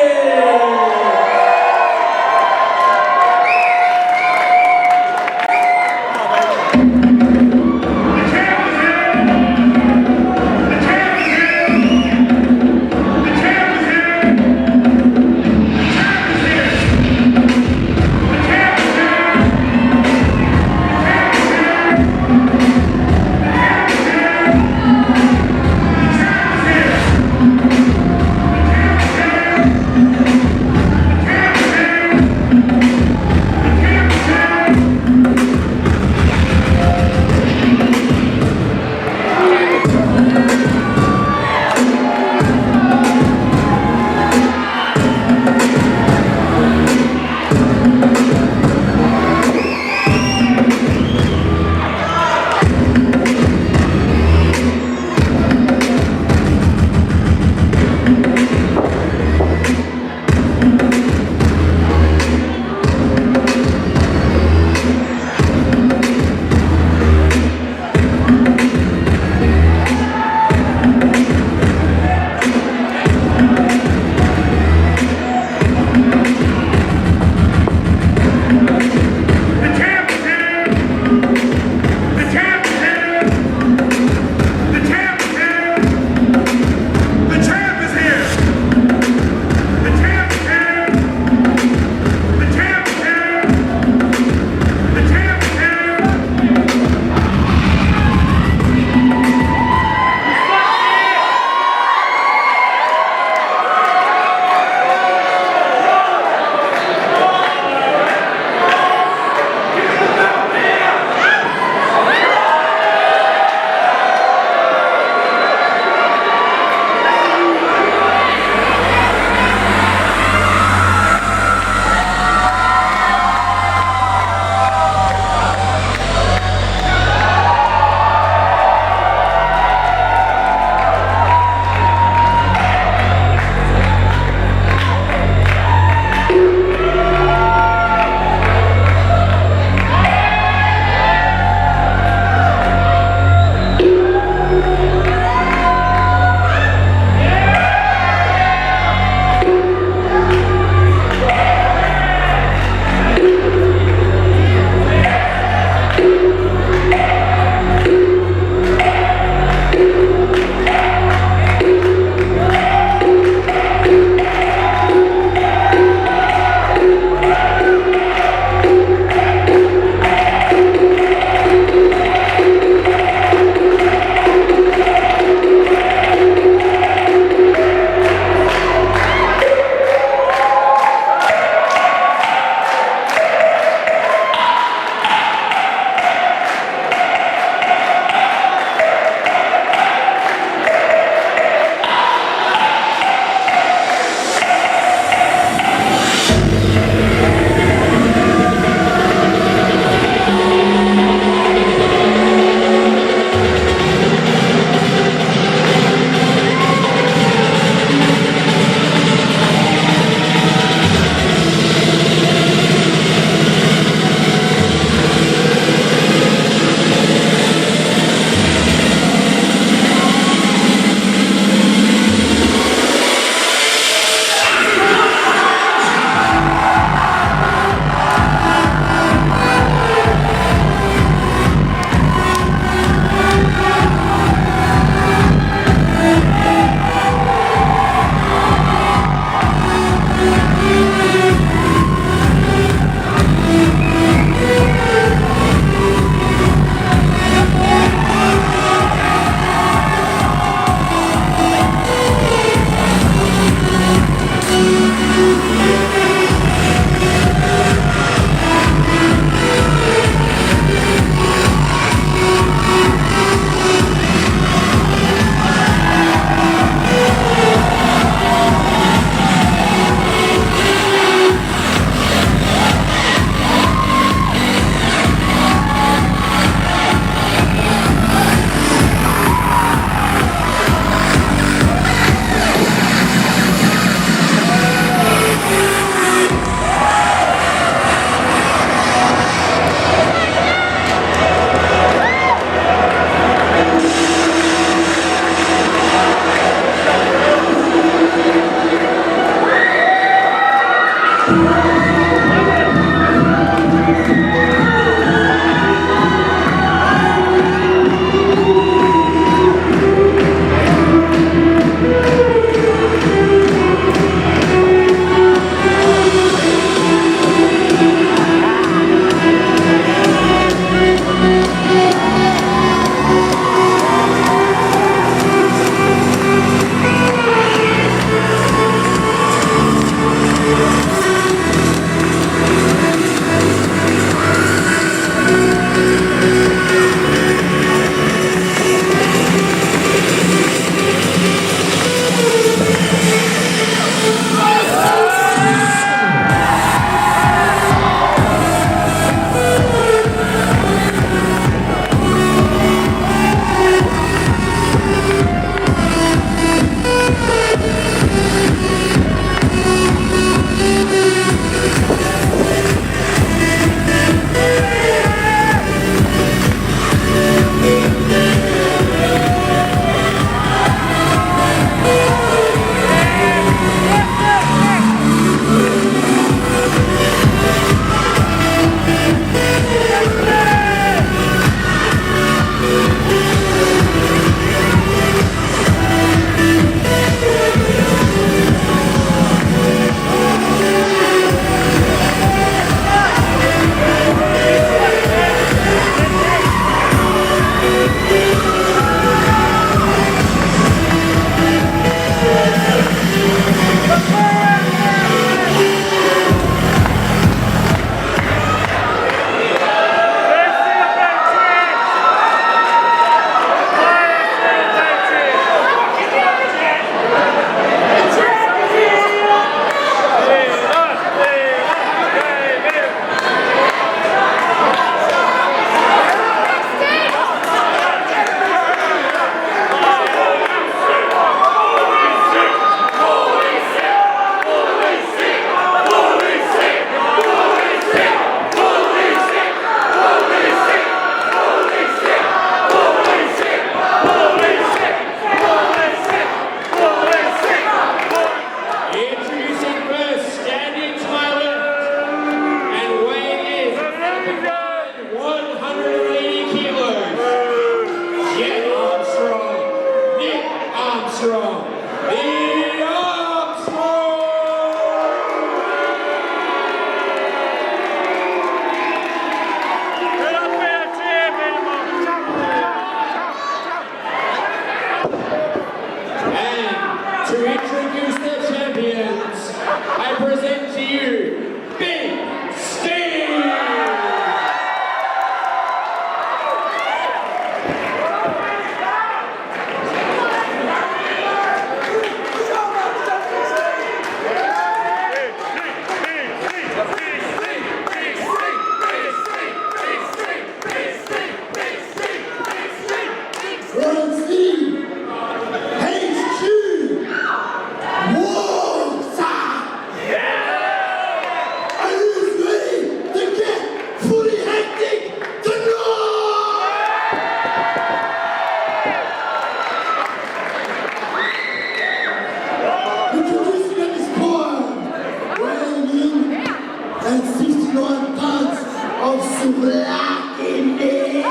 and 69 tons of souvlaki meat.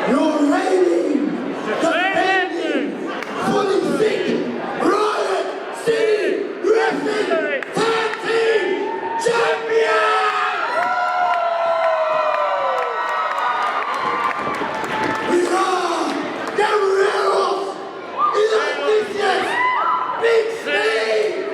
You're reigning, defending, fully fit, Riot City Wrestling Tag Team Champion! We are Guerreros Electricians, Big Steve,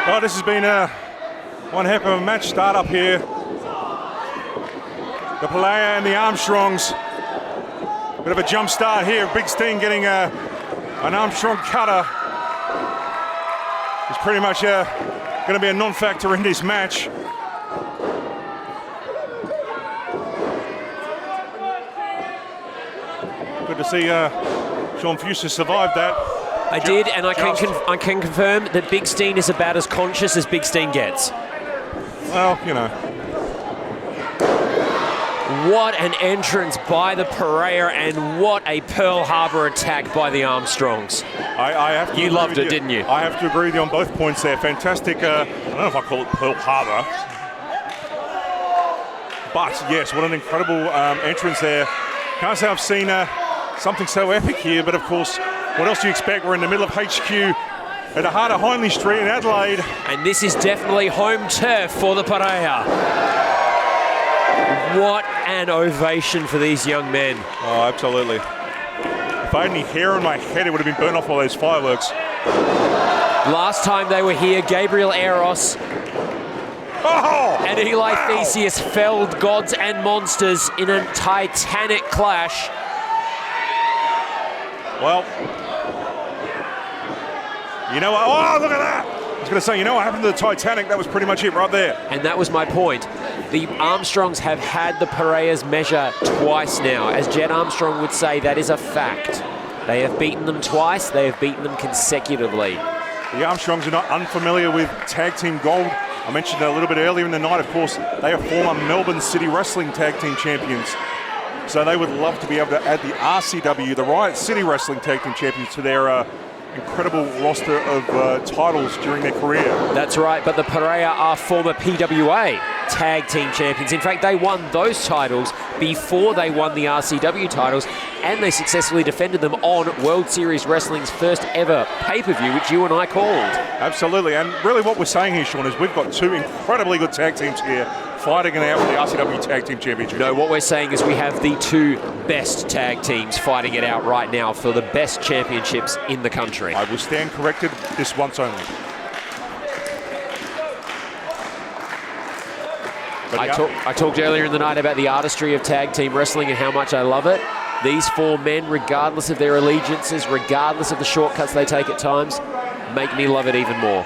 Oh, this has been one heck of a match start up here. The Pelea and the Armstrongs. Bit of a jump start here. Big Steen getting an Armstrong cutter. It's pretty much going to be a non-factor in this match. Good to see Sean Fuster survived that. I did, and I can confirm that Big Steen is about as conscious as Big Steen gets. Well, you know. What an entrance by the Pereira, and what a Pearl Harbor attack by the Armstrongs. I have to you agree loved with it, didn't you? I have to agree with you on both points there. Fantastic, I don't know if I call it Pearl Harbor. But yes, what an incredible entrance there. Can't say I've seen something so epic here, but of course, what else do you expect? We're in the middle of HQ at the heart of Hindley Street in Adelaide. And this is definitely home turf for the Pereira. What an ovation for these young men. Oh, absolutely. If I had any hair on my head, it would have been burnt off by those fireworks. Last time they were here, Gabriel Eros and Eli Theseus felled gods and monsters in a titanic clash. Well, you know what? Oh, look at that! I was going to say, you know what happened to the Titanic? That was pretty much it right there. And that was my point. The Armstrongs have had the Pereiras measure twice now. As Jed Armstrong would say, that is a fact. They have beaten them twice. They have beaten them consecutively. The Armstrongs are not unfamiliar with Tag Team Gold. I mentioned it a little bit earlier in the night, of course, they are former Melbourne City Wrestling Tag Team Champions. So they would love to be able to add the RCW, the Riot City Wrestling Tag Team Champions, to their incredible roster of titles during their career. That's right, but the Pereira are former PWA Tag Team Champions. In fact, they won those titles before they won the RCW titles, and they successfully defended them on World Series Wrestling's first ever pay-per-view, which you and I called. Absolutely, and really what we're saying here, Sean, is we've got two incredibly good tag teams here fighting it out for the RCW Tag Team Championship. No, what we're saying is we have the two best tag teams fighting it out right now for the best championships in the country. I will stand corrected this once only. I talked earlier in the night about the artistry of tag team wrestling and how much I love it. These four men, regardless of their allegiances, regardless of the shortcuts they take at times, make me love it even more.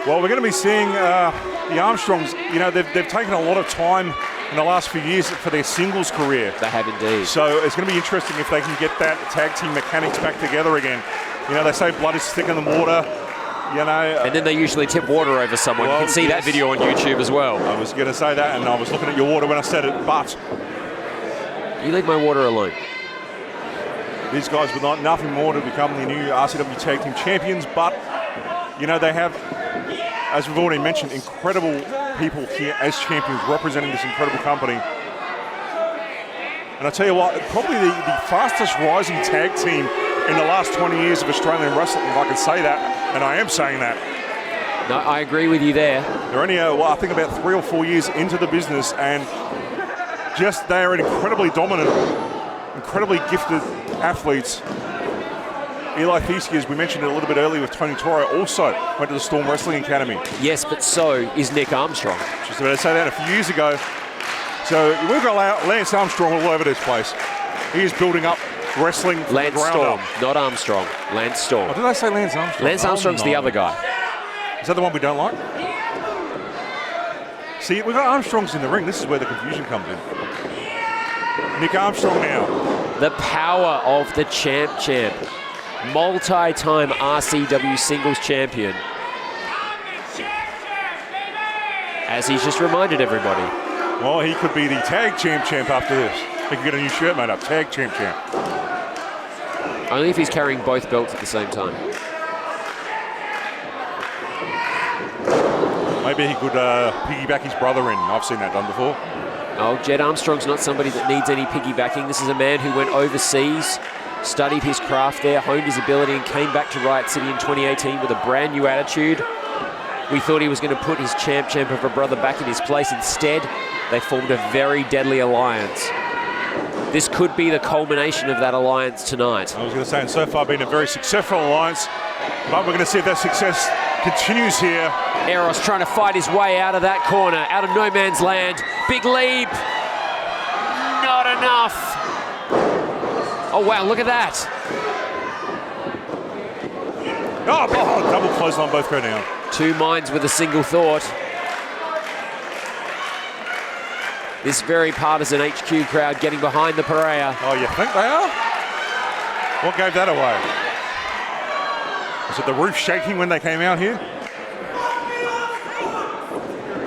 Well, we're going to be seeing the Armstrongs. You know, they've taken a lot of time in the last few years for their singles career. They have indeed. So it's going to be interesting if they can get that tag team mechanics back together again. You know, they say blood is thicker than water. You know, and then they usually tip water over someone. Well, you can see that video on YouTube as well. I was going to say that, and I was looking at your water when I said it, but you leave my water alone. These guys would like nothing more to become the new RCW Tag Team Champions, but, you know, they have, as we've already mentioned, incredible people here as champions representing this incredible company. And I tell you what, probably the fastest rising tag team in the last 20 years of Australian wrestling, if I can say that, and I am saying that. No, I agree with you there. They're only, I think about 3 or 4 years into the business, and just they are incredibly dominant incredibly gifted athletes. Eli Thieske, as we mentioned a little bit earlier with Tony Toro, also went to the Storm Wrestling Academy. Yes, but so is Nick Armstrong. Just about to say that a few years ago. So we've got Lance Armstrong all over this place. He is building up wrestling from Lance the ground Storm, up. not Armstrong. Lance Storm. Oh, did I say Lance Armstrong? Lance Armstrong's the other guy. Is that the one we don't like? See, we've got Armstrongs in the ring. This is where the confusion comes in. Nick Armstrong now. The power of the champ. Multi-time RCW singles champion. As he's just reminded everybody. Well, he could be the tag champ after this. He could get a new shirt made up, tag champ. Only if he's carrying both belts at the same time. Maybe he could piggyback his brother in. I've seen that done before. Oh, Jed Armstrong's not somebody that needs any piggybacking. This is a man who went overseas, studied his craft there, honed his ability, and came back to Riot City in 2018 with a brand new attitude. We thought he was going to put his champ of a brother back in his place. Instead, they formed a very deadly alliance. This could be the culmination of that alliance tonight. I was going to say, and so far been a very successful alliance, but we're going to see if that success continues here. Eros trying to fight his way out of that corner, out of no man's land. Big leap. Not enough. Oh, wow, look at that. Oh, double clothesline, both go down. Two minds with a single thought. This very partisan HQ crowd getting behind the pariah. Oh, you think they are? What gave that away? Was it the roof shaking when they came out here?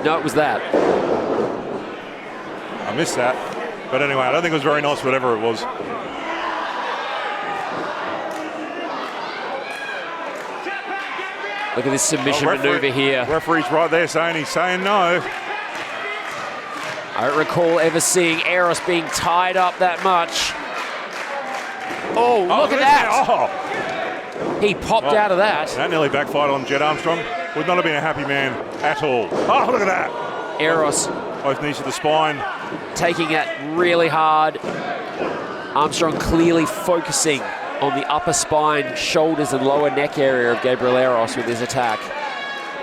No, it was that. I missed that. But anyway, I don't think it was very nice, whatever it was. Look at this submission maneuver here. Referee's right there saying no. I don't recall ever seeing Eros being tied up that much. Oh, look at that. Oh. He popped out of that. That nearly backfired on Jed Armstrong. Would not have been a happy man at all. Oh, look at that. Eros. Both knees to the spine. Taking it really hard. Armstrong clearly focusing on the upper spine, shoulders and lower neck area of Gabriel Eros with his attack.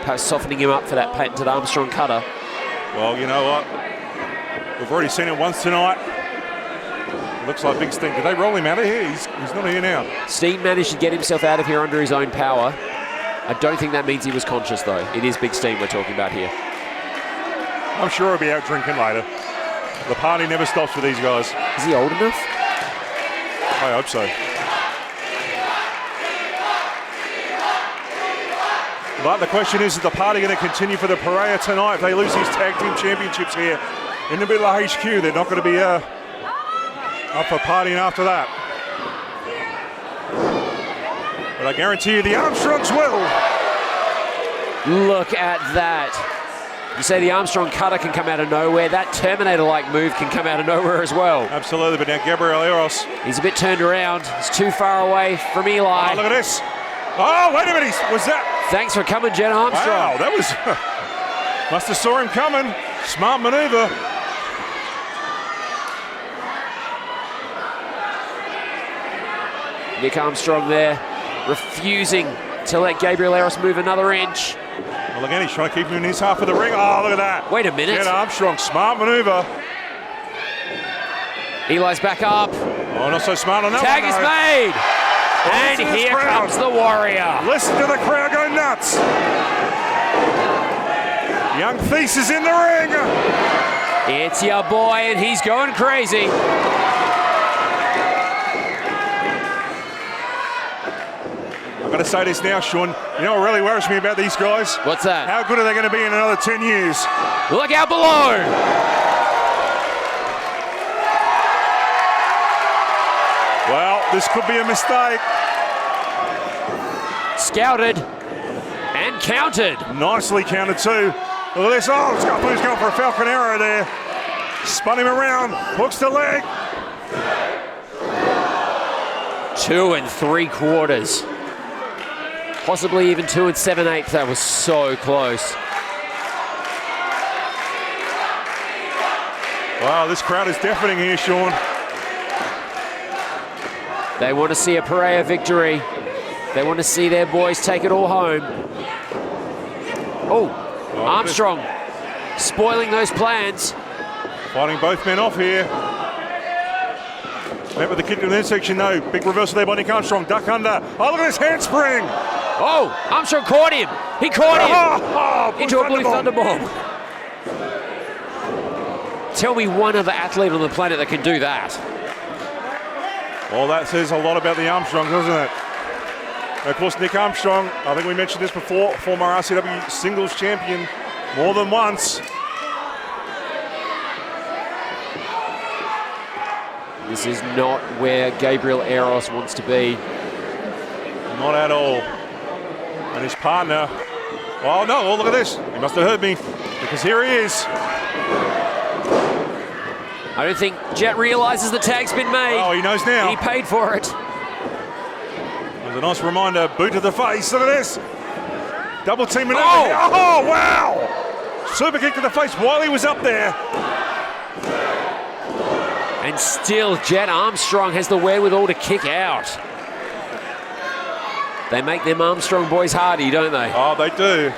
Perhaps softening him up for that patented Armstrong cutter. Well, you know what? We've already seen it once tonight. It looks like Big Steen. Did they roll him out of here? He's not here now. Steen managed to get himself out of here under his own power. I don't think that means he was conscious, though. It is Big Steen we're talking about here. I'm sure he'll be out drinking later. The party never stops with these guys. Is he old enough? I hope so. But the question is the party going to continue for the Pariah tonight? If they lose these tag team championships here in the middle of HQ, they're not going to be up for partying after that. But I guarantee you the Armstrongs will. Look at that. You say the Armstrong cutter can come out of nowhere. That Terminator-like move can come out of nowhere as well. Absolutely, but now Gabriel Eros. He's a bit turned around. He's too far away from Eli. Oh, look at this. Oh, wait a minute. Was that? Thanks for coming, Jed Armstrong. Wow, that was... must have saw him coming. Smart maneuver. Nick Armstrong there, refusing to let Gabriel Eros move another inch. Well, again, he's trying to keep him in his half of the ring. Oh, look at that. Wait a minute. Jed Armstrong, smart maneuver. Eli's back up. Oh, not so smart on that Tag one, is though. made. And here comes the Warrior. Listen to the crowd go nuts. Young Thies is in the ring. It's your boy, and he's going crazy. I've got to say this now, Sean. You know what really worries me about these guys? What's that? How good are they going to be in another 10 years? Look out below. Well, this could be a mistake. Scouted and counted. Nicely counted too. Look at this. Oh, he's going for a Falcon Arrow there. Spun him around. Hooks the leg. 2 3/4. Possibly even 2 7/8. That was so close. Wow, this crowd is deafening here, Sean. They want to see a Pereira victory. They want to see their boys take it all home. Oh, Armstrong spoiling those plans. Fighting both men off here. Met with the kick to the midsection though. Big reversal there by Nick Armstrong. Duck under. Oh, look at this handspring. Oh, Armstrong caught him. He caught him into a blue thunderbomb. Tell me one other athlete on the planet that can do that. Well, that says a lot about the Armstrongs, doesn't it? And of course, Nick Armstrong, I think we mentioned this before, former RCW singles champion more than once. This is not where Gabriel Eros wants to be. Not at all. And his partner, oh no, oh look at this. He must have heard me, because here he is. I don't think Jet realizes the tag's been made. Oh, he knows now. He paid for it. There's a nice reminder, boot to the face, look at this. Double team maneuver. Oh. Oh, wow. Super kick to the face while he was up there. And still, Jet Armstrong has the wherewithal to kick out. They make them Armstrong boys hardy, don't they? Oh, they do.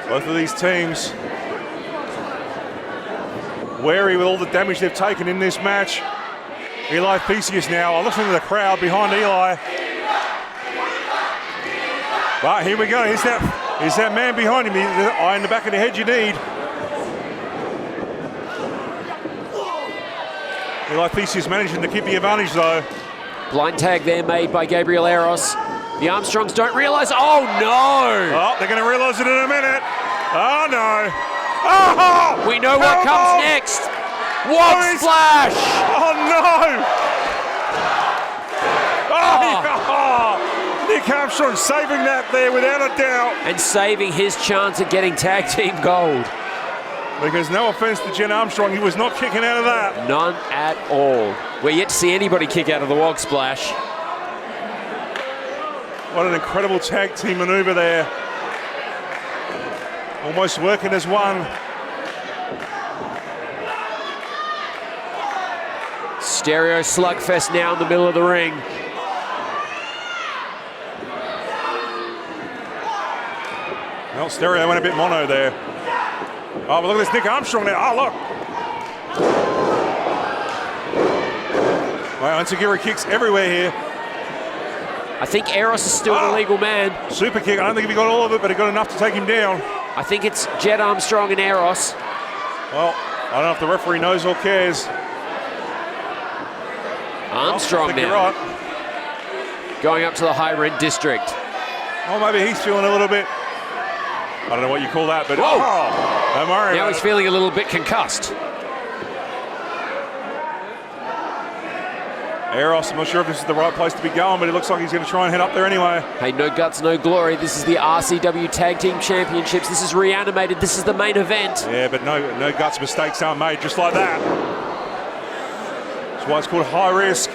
Both of these teams wary with all the damage they've taken in this match. Eli Theseus now, I listen to the crowd behind Eli. But here we go, here's that man behind him, the eye in the back of the head you need. Eli Theseus managing to keep the advantage though. Blind tag there made by Gabriel Eros. The Armstrongs don't realize, oh no! Oh, they're gonna realize it in a minute. Oh no. Oh! We know what comes next. Wog splash! Oh no! Oh! Nick Armstrong saving that there without a doubt. And saving his chance at getting tag team gold. Because no offense to Jen Armstrong, he was not kicking out of that. None at all. We're yet to see anybody kick out of the Wog splash. What an incredible tag team maneuver there. Almost working as one. Stereo slugfest now in the middle of the ring. Well, Stereo went a bit mono there. Oh, but look at this Nick Armstrong there. Oh, look. Well, Enziguri kicks everywhere here. I think Eros is still an illegal man. Super kick. I don't think he got all of it, but he got enough to take him down. I think it's Jet Armstrong and Eros. Well, I don't know if the referee knows or cares. Armstrong I think now. you're right. Going up to the high rent district. Oh, maybe he's feeling a little bit, I don't know what you call that, but whoa! Don't worry Now about he's it. feeling a little bit concussed. Eros, I'm not sure if this is the right place to be going, but it looks like he's going to try and head up there anyway. Hey, no guts, no glory. This is the RCW Tag Team Championships. This is Reanimated. This is the main event. Yeah, but no guts mistakes aren't made just like that. That's why it's called high risk.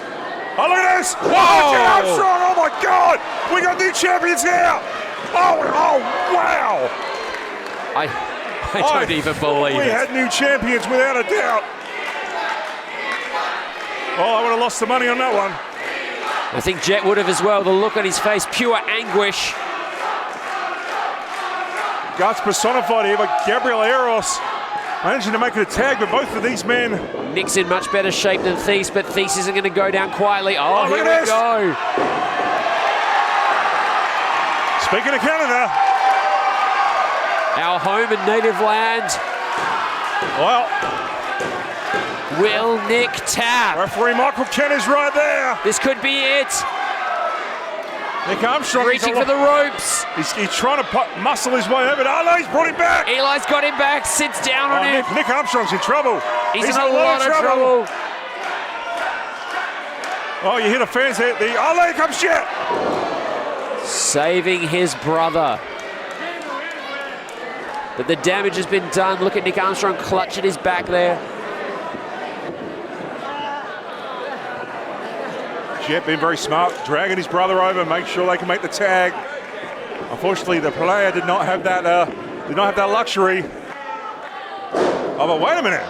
Oh, look at this! Whoa! Jen Armstrong! Oh my God! We got new champions here! Oh wow! I don't even believe we it. had new champions without a doubt. Oh, I would have lost the money on that one. I think Jet would have as well. The look on his face, pure anguish. Guts personified here by Gabriel Eros. Managing to make it a tag, but both of these men. Nick's in much better shape than Thies, but Thies isn't going to go down quietly. Oh, here we go. Speaking of Canada. Our home and native land. Well. Will Nick tap? Referee Michael Ken is right there. This could be it. Nick Armstrong reaching for the ropes. He's trying to muscle his way over. Oh no, he's brought him back. Eli's got him back, sits down on him. Nick Armstrong's in trouble. He's in a lot of trouble. Oh, you hear the fans there. Oh, there comes Jet. Saving his brother. But the damage has been done. Look at Nick Armstrong clutching his back there. Jet being very smart, dragging his brother over, make sure they can make the tag. Unfortunately, the player did not have that Did not have that luxury. Oh, but wait a minute.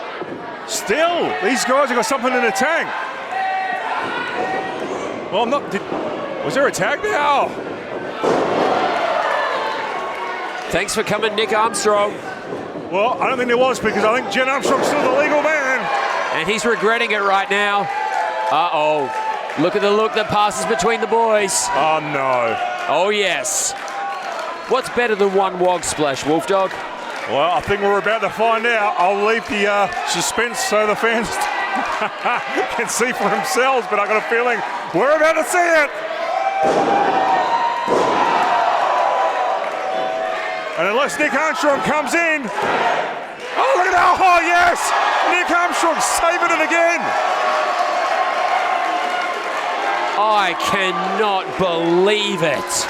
Still, these guys have got something in the tank. Well, I'm not. Was there a tag there? Oh. Thanks for coming, Nick Armstrong. Well, I don't think there was, because I think Jen Armstrong's still the legal man. And he's regretting it right now. Uh-oh. Look at the look that passes between the boys. Oh, no. Oh, yes. What's better than one wog splash, Wolfdog? Well, I think we're about to find out. I'll leave the suspense so the fans can see for themselves, but I got a feeling we're about to see it. And unless Nick Armstrong comes in, oh, look at that, oh yes, Nick Armstrong saving it again. I cannot believe it.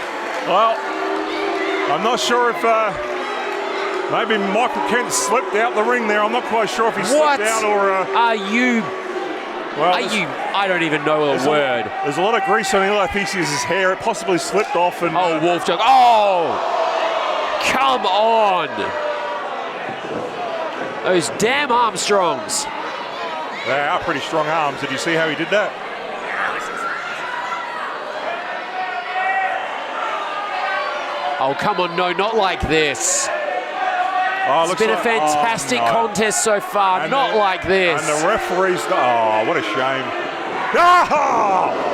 Well, I'm not sure if maybe Michael Kent slipped out the ring there. I'm not quite sure if he slipped out or... Are you... Well, I don't even know the word. There's a lot of grease on Eli Theseus' hair. It possibly slipped off and... Oh, Wolfdog. Oh! Come on! Those damn Armstrongs. They are pretty strong arms. Did you see how he did that? Oh, come on, no, not like this. Oh, it's been a fantastic contest so far, and not like this. And the referees, oh, what a shame. Oh!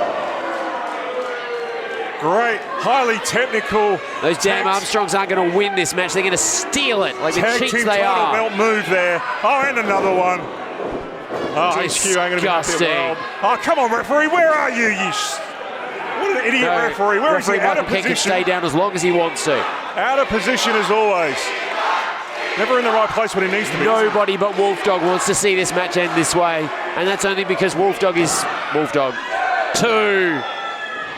Great, highly technical. Those damn Armstrongs aren't going to win this match. They're going to steal it like the cheats they are. Tag team title belt move there. Oh, and another one. Oh, HQ ain't going to be happy about. Oh, come on, referee, where are you? What an idiot referee. Where is he? Out of position. Can stay down as long as he wants to. Out of position as always. Never in the right place when he needs to be. Nobody but Wolfdog wants to see this match end this way. And that's only because Wolfdog is Wolfdog. 2.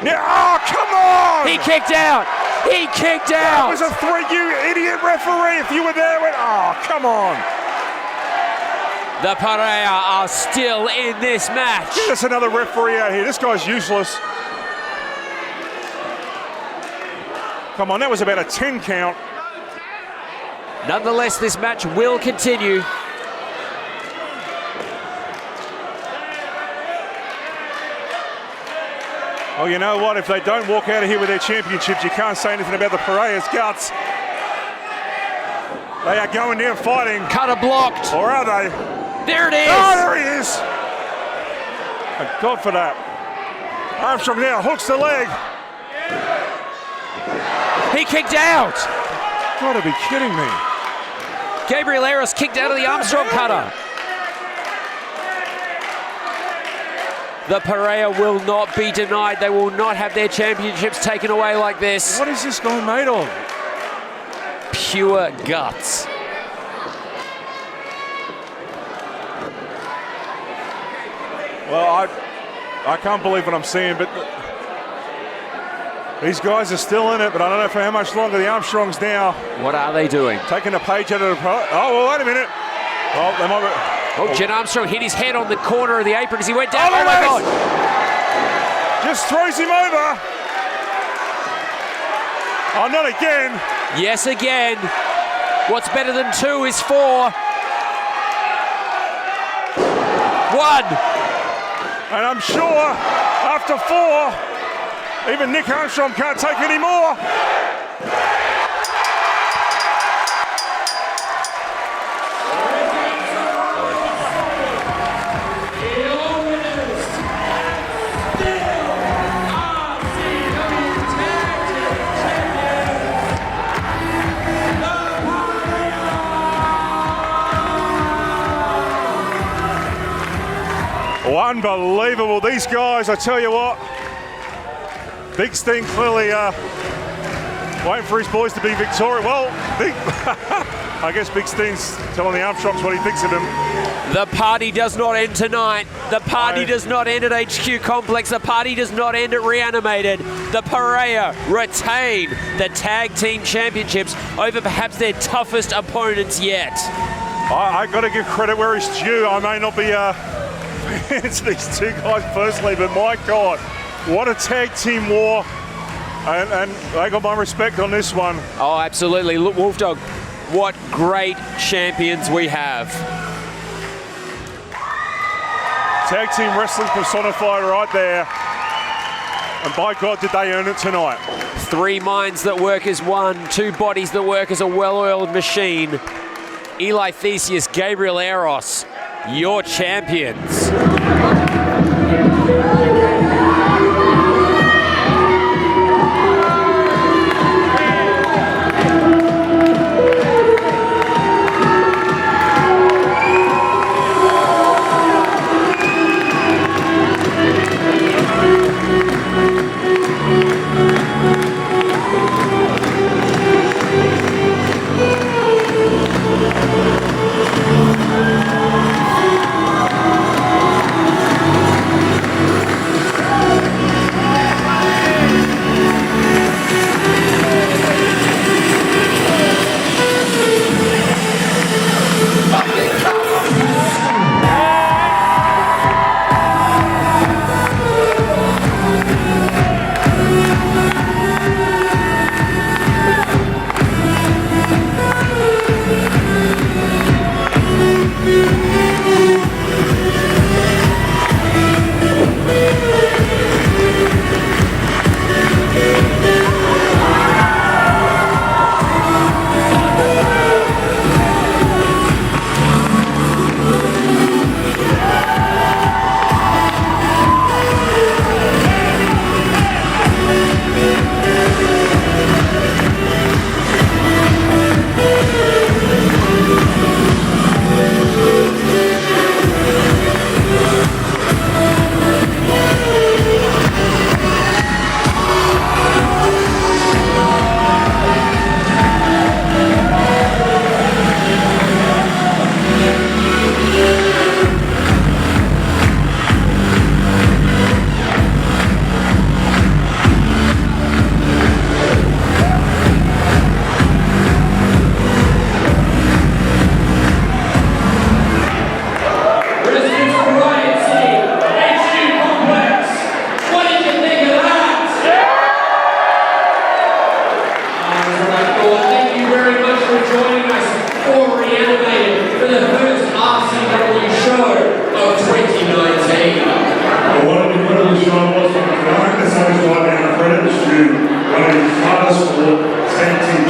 Yeah, oh, come on! He kicked out! He kicked out! That was a 3, you idiot referee. If you were there, oh, come on. The Parea are still in this match. Get us another referee out here. This guy's useless. Come on, that was about a 10 count. Nonetheless, this match will continue. Well, you know what? If they don't walk out of here with their championships, you can't say anything about the Parea's guts. They are going down fighting. Cutter blocked. Or are they? There it is. Oh, there he is. Thank God for that. Armstrong now hooks the leg. He kicked out. Gotta be kidding me. Gabriel Eros kicked out of the Armstrong cutter. The Parea will not be denied. They will not have their championships taken away like this. What is this guy made of? Pure guts. Well, I can't believe what I'm seeing, but these guys are still in it, but I don't know for how much longer. The Armstrongs now. What are they doing? Taking a page out of the... Oh, well, wait a minute. Oh, they might be... Oh, Jen Armstrong hit his head on the corner of the apron as he went down. Oh, my God. Just throws him over. Oh, not again. Yes, again. What's better than 2 is 4. 1. And I'm sure after 4, even Nick Armstrong can't take any more. Unbelievable. These guys, I tell you what, Big Steen clearly waiting for his boys to be victorious. Well, I guess Big Steen's telling the Armstrongs what he thinks of him. The party does not end tonight. The party does not end at HQ Complex. The party does not end at Reanimated. The Parea retain the Tag Team Championships over perhaps their toughest opponents yet. I got to give credit where it's due. I may not be to these two guys personally, but my God, what a tag team war. And they got my respect on this one. Oh, absolutely. Look, Wolfdog, What great champions we have. Tag team wrestling personified right there. And by God, did they earn it tonight. 3 minds that work as one, 2 bodies that work as a well-oiled machine. Eli Theseus, Gabriel Eros, your champions. Reanimated for the first RCW show of 2019. Well, what an incredible show it was. I hope that's always right now. Credit is due. One of the hardest for tag team